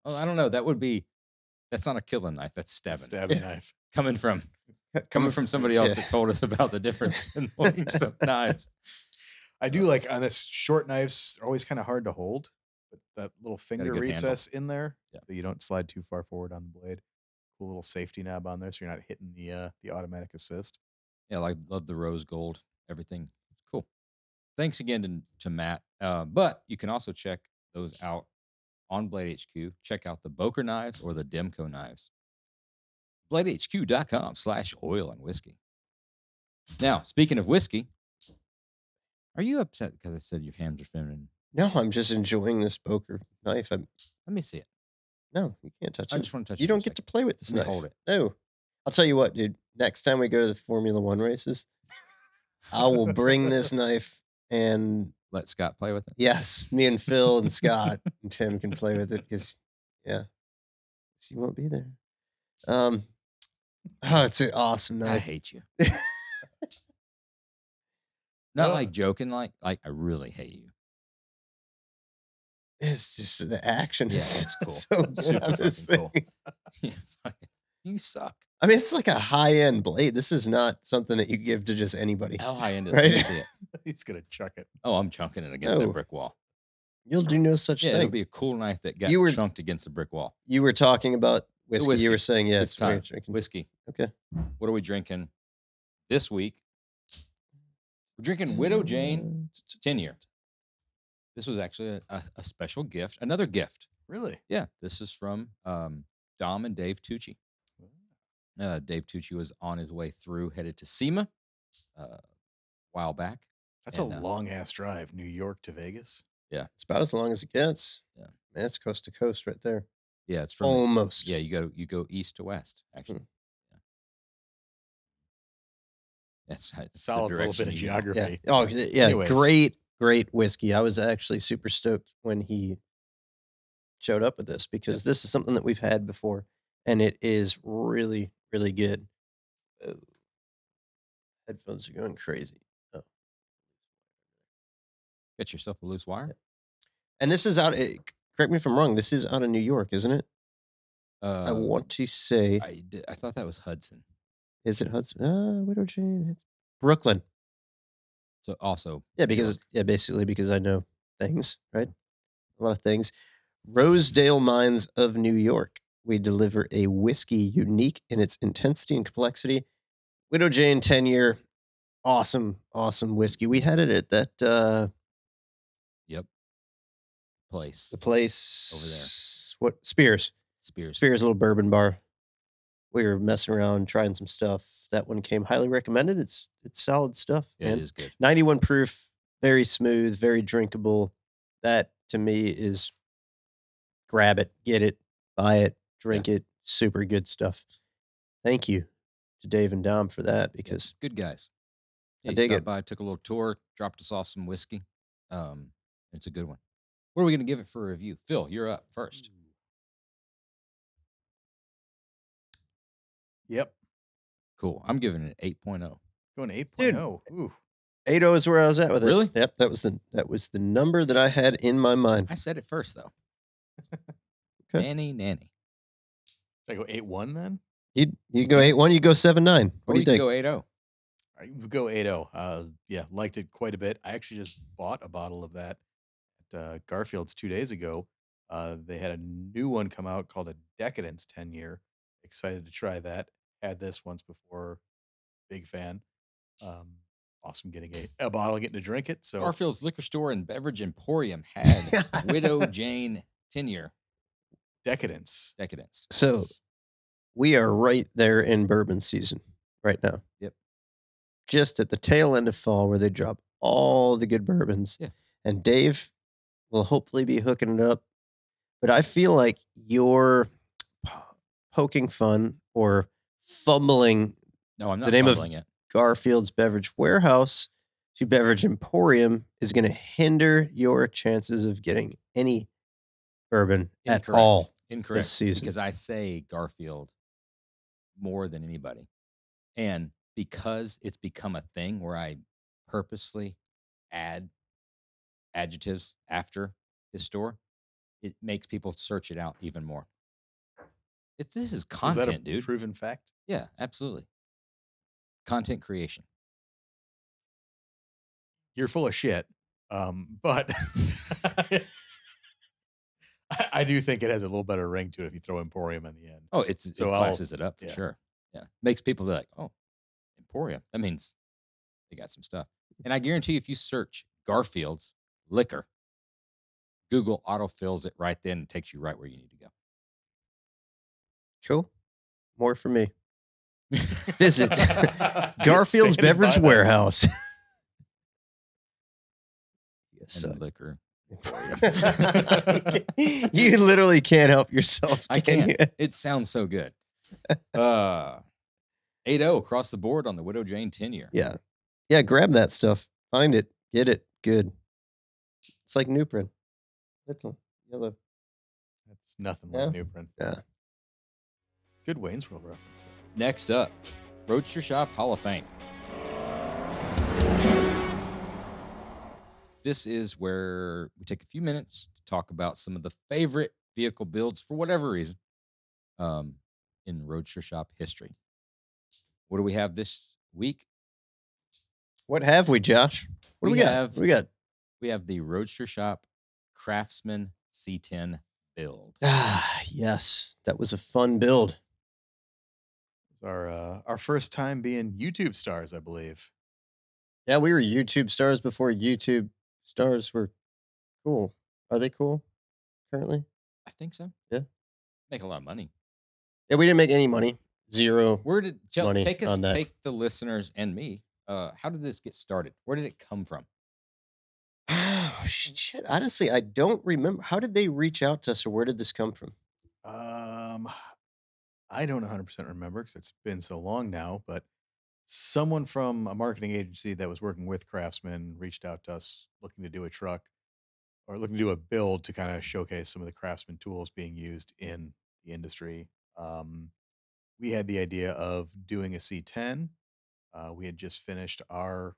Oh, I don't know. That's not a killing knife. That's stabbing. Stabbing Yeah. knife. Coming from somebody else that told us about the difference in lengths of knives. I do like on this short knives are always kind of hard to hold, but that little finger good handle. recess in there, Yeah. so you don't slide too far forward on the blade. Cool little safety knob on there, so you're not hitting the automatic assist. Yeah, like love the rose gold. everything. Cool. Thanks again to Matt. But you can also check those out on Blade HQ. Check out the Boker knives or the Demco knives. BladeHQ.com/oil and whiskey. Now, speaking of whiskey, are you upset because I said your hands are feminine? No, I'm just enjoying this Boker knife. Let me see it. No, you can't touch it. I just want to touch it. You don't get to play with this Let me knife. hold it. No. I'll tell you what, dude. Next time we go to the Formula One races, I will bring this knife and let Scott play with it. Yes, me and Phil and Scott and Tim can play with it because, yeah, you won't be there. Oh, it's an awesome knife. I hate you. Not like joking, like I really hate you. It's just the action. Yeah, it's cool. So good Super on this fucking cool. thing. You suck. I mean, it's like a high-end blade. This is not something that you give to just anybody. How high end is Right? it? He's gonna chuck it. Oh, I'm chunking it against that brick wall. You'll do no such Yeah, thing. it'll be a cool knife that got chunked against the brick wall. You were talking about whiskey. You were saying, yeah, it's time. Drinking. Whiskey. Okay. What are we drinking this week? We're drinking Widow Jane 10-year. This was actually a special gift. Another gift. Really? Yeah. This is from Dom and Dave Tucci. Dave Tucci was on his way through, headed to SEMA a while back. That's a long-ass drive, New York to Vegas. Yeah. It's about as long as it gets. Yeah. Man, it's coast to coast right there. Yeah, it's from almost. Yeah, you go east to west, actually. Yeah. That's solid little bit of geography. Yeah. Oh, yeah. Anyways. Great whiskey. I was actually super stoked when he showed up with this because this is something that we've had before, and it is really, really good. Oh. Headphones are going crazy. Oh. Get yourself a loose wire. Yeah. And this is out. Correct me if I'm wrong. This is out of New York, isn't it? I want to say. I thought that was Hudson. Is it Hudson? Widow Jane. It's Brooklyn. So also. Yeah, basically because I know things, right? A lot of things. Rosedale Mines of New York. We deliver a whiskey unique in its intensity and complexity. Widow Jane 10-year. Awesome whiskey. We had it at that place. The place over there. What? Spears little bourbon bar. We were messing around, trying some stuff. That one came highly recommended. It's solid stuff. Yeah, man. It is good. 91 proof, very smooth, very drinkable. That to me is grab it, get it, buy it, drink it. Super good stuff. Thank you to Dave and Dom for that because good guys. I dig it. By, took a little tour, dropped us off some whiskey. It's a good one. What are we going to give it for a review? Phil, you're up first. Yep. Cool. I'm giving it 8.0. Going 8.0. Ooh. 8.0 is where I was at with it. Really? Yep. That was the number that I had in my mind. I said it first though. Okay. Nanny. Should I go 8.1 then? You go 8.1. You go 7.9. What do you think? Go 8.0. All right, we go 8.0. Yeah, liked it quite a bit. I actually just bought a bottle of that at Garfield's 2 days ago. They had a new one come out called a Decadence 10-year. Excited to try that. Had this once before. Big fan. Awesome getting a bottle, getting to drink it. So Garfield's Liquor Store and Beverage Emporium had Widow Jane 10-year. Decadence. So we are right there in bourbon season right now. Yep. Just at the tail end of fall where they drop all the good bourbons. Yeah. And Dave will hopefully be hooking it up. But I feel like you're poking fun or fumbling. No, I'm not the name fumbling of it. Garfield's Beverage Warehouse to Beverage Emporium is going to hinder your chances of getting any bourbon at all. Incorrect. This season. Because I say Garfield more than anybody. And because it's become a thing where I purposely add adjectives after his store, it makes people search it out even more. This is content, is that a dude. Proven fact? Yeah, absolutely. Content creation. You're full of shit. But I do think it has a little better ring to it if you throw Emporium in the end. Oh, it classes it up for sure. Yeah. Makes people be like, oh, Emporium. That means They got some stuff. And I guarantee if you search Garfield's liquor, Google autofills it right then and takes you right where you need to go. Cool. More for me. Visit Garfield's Beverage Warehouse. Yes, And liquor. You literally can't help yourself. I can can't. you? It sounds so good. 8-0 across the board on the Widow Jane 10-year. Yeah. Yeah, grab that stuff. Find it. Get it. Good. It's like Nuprin. Little yellow. That's nothing Yeah. like Nuprin. Yeah. Good Wayne's World reference. Next up, RoadsterShop Hall of Fame. This is where we take a few minutes to talk about some of the favorite vehicle builds for whatever reason in RoadsterShop history. What do we have this week? What have we, Josh? What do we got? What do we got? We have the RoadsterShop Craftsman C-10 build. Ah, yes. That was a fun build. It was our first time being YouTube stars, I believe. Yeah, we were YouTube stars before YouTube stars were cool. Are they cool currently? I think so. Yeah. Make a lot of money. Yeah, we didn't make any money. Zero. Where did money take us on that. take the listeners and me? How did this get started? Where did it come from? Oh, shit. Honestly, I don't remember. How did they reach out to us, or where did this come from? I don't 100% remember because it's been so long now, but someone from a marketing agency that was working with Craftsman reached out to us looking to do a truck or looking to do a build to kind of showcase some of the Craftsman tools being used in the industry. We had the idea of doing a C10. We had just finished our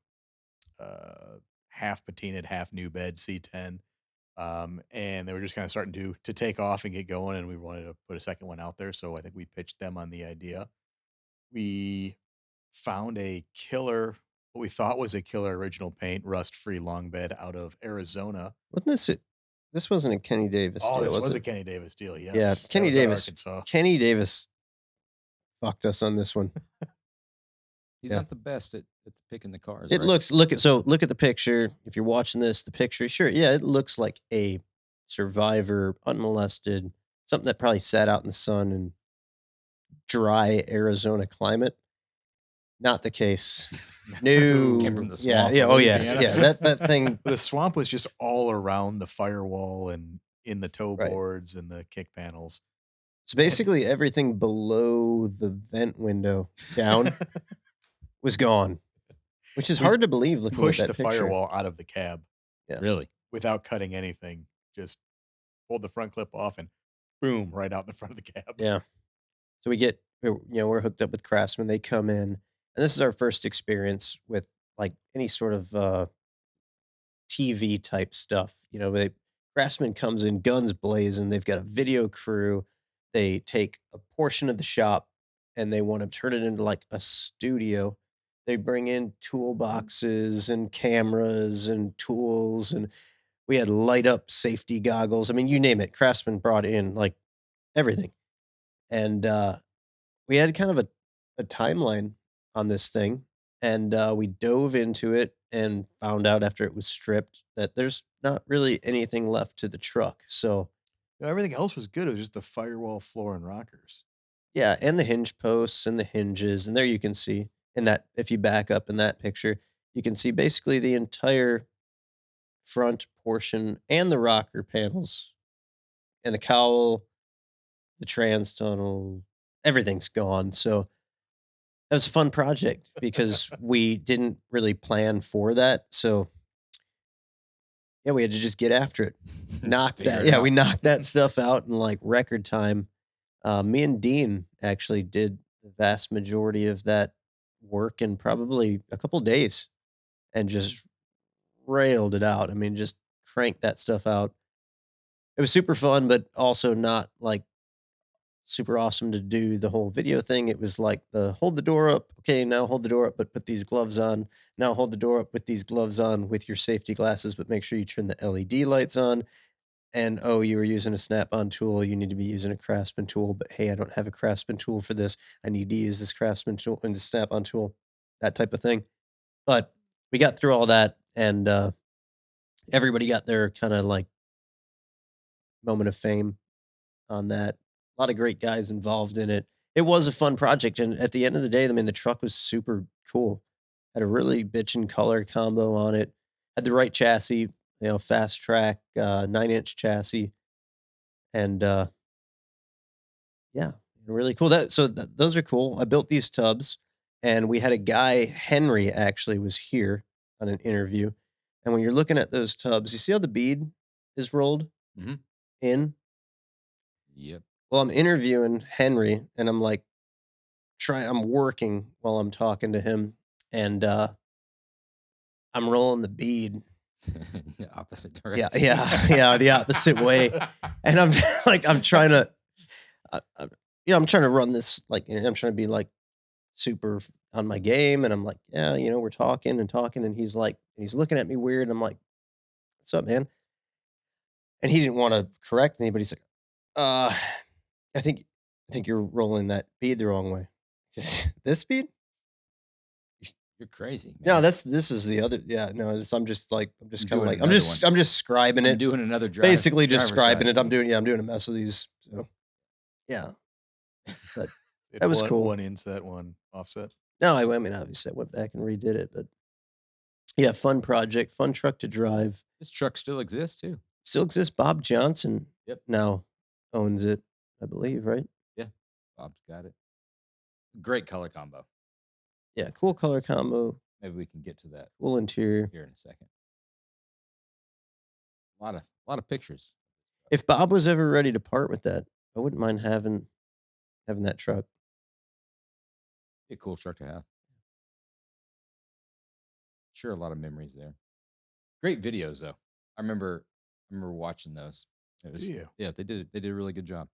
half patinaed, half new bed C10. And they were just kind of starting to take off and get going, and we wanted to put a second one out there. So I think we pitched them on the idea. We found a killer, what we thought was a killer original paint, rust-free long bed out of Arizona. Wasn't this it? This wasn't a Kenny Davis deal, This was it? a Kenny Davis deal, yes. Yeah, That Kenny was out of Davis. Arkansas. Kenny Davis fucked us on this one. He's Yeah. not the best at picking the cars. It right? looks look at the picture. If you're watching this, the picture, sure, yeah, it looks like a survivor, unmolested, something that probably sat out in the sun and dry Arizona climate. Not the case. No. Came from the Yeah, swamp yeah, of oh yeah, Louisiana. yeah. That thing. The swamp was just all around the firewall and in the toe Right. boards and the kick panels. So basically, everything below the vent window down was gone, which is We hard to believe. Looking at Pushed that the picture. firewall out of the cab Yeah. Really? without cutting anything. Just pulled the front clip off and boom, right out the front of the cab. Yeah. So we're hooked up with Craftsman. They come in, and this is our first experience with like any sort of TV type stuff. Craftsman comes in guns blazing. They've got a video crew. They take a portion of the shop and they want to turn it into like a studio. They bring in toolboxes and cameras and tools, and we had light up safety goggles. I mean, you name it. Craftsman brought in like everything. And we had kind of a timeline on this thing, and we dove into it and found out after it was stripped that there's not really anything left to the truck. So Everything else was good. It was just the firewall, floor, and rockers. yeah, and the hinge posts and the hinges, and there you can see in that, if you back up in that picture, you can see basically the entire front portion and the rocker panels and the cowl, the trans tunnel, everything's gone. So that was a fun project because we didn't really plan for that. So yeah, we had to just get after it. Figure it out. We knocked that stuff out in like record time. Me and Dean actually did the vast majority of that work in probably a couple days and just railed it out. I mean, just cranked that stuff out. It was super fun, but also not like super awesome to do the whole video thing. It was like hold the door up. Okay, now hold the door up, but put these gloves on. Now hold the door up with these gloves on with your safety glasses, but make sure you turn the LED lights on. And oh, you were using a snap-on tool. You need to be using a Craftsman tool. But hey, I don't have a Craftsman tool for this. I need to use this Craftsman tool and the snap-on tool, that type of thing. But we got through all that, and everybody got their kind of like moment of fame on that. A lot of great guys involved in it. It was a fun project, and at the end of the day, I mean, the truck was super cool. Had a really bitchin' color combo on it. Had the right chassis, fast track, 9-inch chassis, and yeah, really cool. Those are cool. I built these tubs, and we had a guy, Henry, actually was here on an interview. And when you're looking at those tubs, you see how the bead is rolled Mhm. in? Yep. Well, I'm interviewing Henry, and I'm like, I'm working while I'm talking to him, and I'm rolling the bead. The opposite Yeah, direction. yeah, the opposite way. And I'm like, I'm trying to, I'm trying to run this like, I'm trying to be like super on my game, and I'm like, yeah, we're talking and talking, and he's looking at me weird. And I'm like, what's up, man? And he didn't want to correct me, but he's like, uh, I think, you're rolling that bead the wrong way. This bead? You're crazy, No, man. this is the other. Yeah, no, I'm just kind of doing like, another I'm just scribing I'm it. doing another Basically just driver's scribing side. it. I'm doing a mess of these. So yeah, but It that was cool. One inset, one offset. No, I mean, obviously, I went back and redid it, but yeah, fun project, fun truck to drive. This truck still exists too. Still exists. Bob Johnson Yep. now owns it, I believe, right? Yeah. Bob's got it. Great color combo. Yeah, cool color combo, Maybe we can get to that cool interior. here in a second. A lot of pictures. If Bob was ever ready to part with that, I wouldn't mind having that truck. Be a cool truck to have. Sure, a lot of memories there. Great videos though. I remember watching those. It was, Do you? yeah, they did a really good job.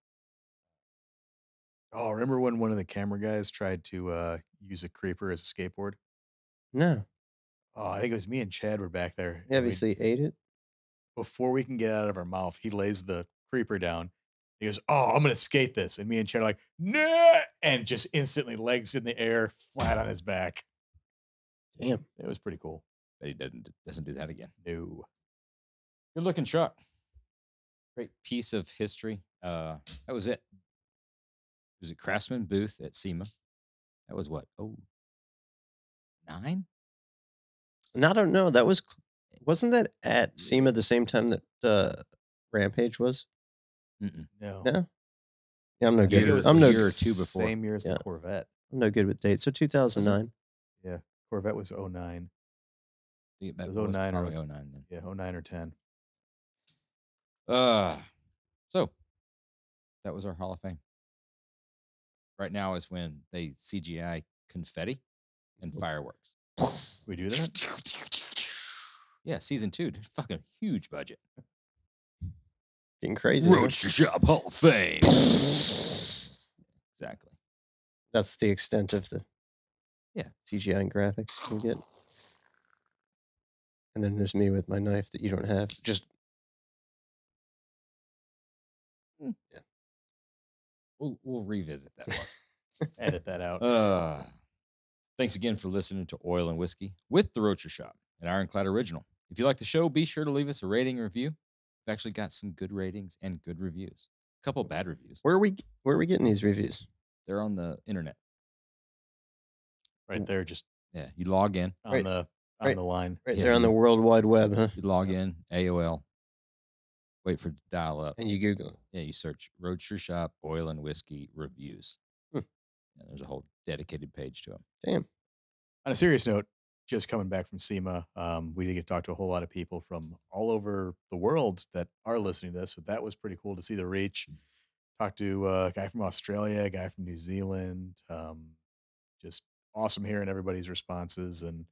Oh, remember when one of the camera guys tried to use a creeper as a skateboard? No, Oh, I think it was me and Chad were back there, he and obviously ate it. before we can get out of our mouth, he lays the creeper down. He goes, "Oh, I'm gonna skate this," and me and Chad are like, "No!" and just instantly legs in the air, flat on his back. Damn. It was pretty cool. But he doesn't do that again. No, Good looking truck. Great piece of history. That was it. It was a Craftsman booth at SEMA. That was what? Oh, 9? And I don't know. Wasn't that at SEMA the same time that Rampage was? Mm-mm. no. No. Yeah, I'm no I think good. it was I'm the no. year or two before. Same year as Yeah. the Corvette. I'm no good with dates. So 2009. Yeah, Corvette was 09. I think that It was was 09 or probably 09 then. yeah, 09 or 10. So that was our Hall of Fame. Right now is when they CGI confetti and fireworks. We do that? Yeah, season 2, fucking huge budget. Getting crazy. Huh? RoadsterShop Hall of Fame. Exactly. That's the extent of the Yeah. CGI and graphics you can get. And then there's me with my knife that you don't have. Just yeah. We'll revisit that one. Edit that out. Thanks again for listening to Oil and Whiskey with the Roadster Shop, an Ironclad original. If you like the show, be sure to leave us a rating and review. We've actually got some good ratings and good reviews. A couple bad reviews. where are we getting these reviews? They're on the internet. Right there, just You log in. on the line. Right Yeah, there on the World Wide Web, huh? You log in, AOL. Wait for it to dial up. And you Google it. Yeah, you search Roadster Shop Oil and Whiskey Reviews. And there's a whole dedicated page to them. Damn. On a serious note, just coming back from SEMA, we did get to talk to a whole lot of people from all over the world that are listening to this. So that was pretty cool to see the reach. Talked to a guy from Australia, a guy from New Zealand. Just awesome hearing everybody's responses and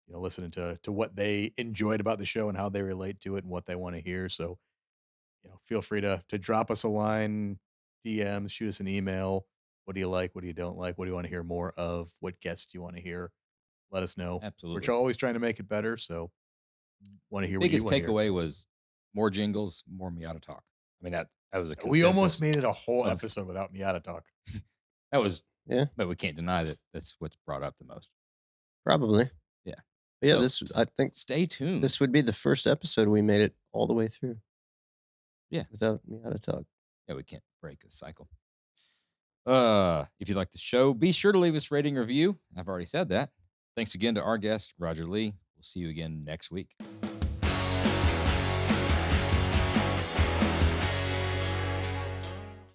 listening to what they enjoyed about the show and how they relate to it and what they want to hear. So feel free to drop us a line, DMs, shoot us an email. What do you like? What do you don't like? What do you want to hear more of? What guests do you want to hear? Let us know. Absolutely. We're always trying to make it better. So want to hear Biggest what you want to hear. takeaway was more jingles, more Miata talk. I mean, that was a consensus. We almost made it a whole episode without Miata talk. That was, Yeah. but we can't deny that that's what's brought up the most. Probably. Yeah. But yeah, So I think stay tuned. this would be the first episode we made it all the way through. Yeah. Without me how to talk. Yeah, we can't break the cycle. If you like the show, be sure to leave us a rating review. I've already said that. Thanks again to our guest, Rodger Lee. We'll see you again next week.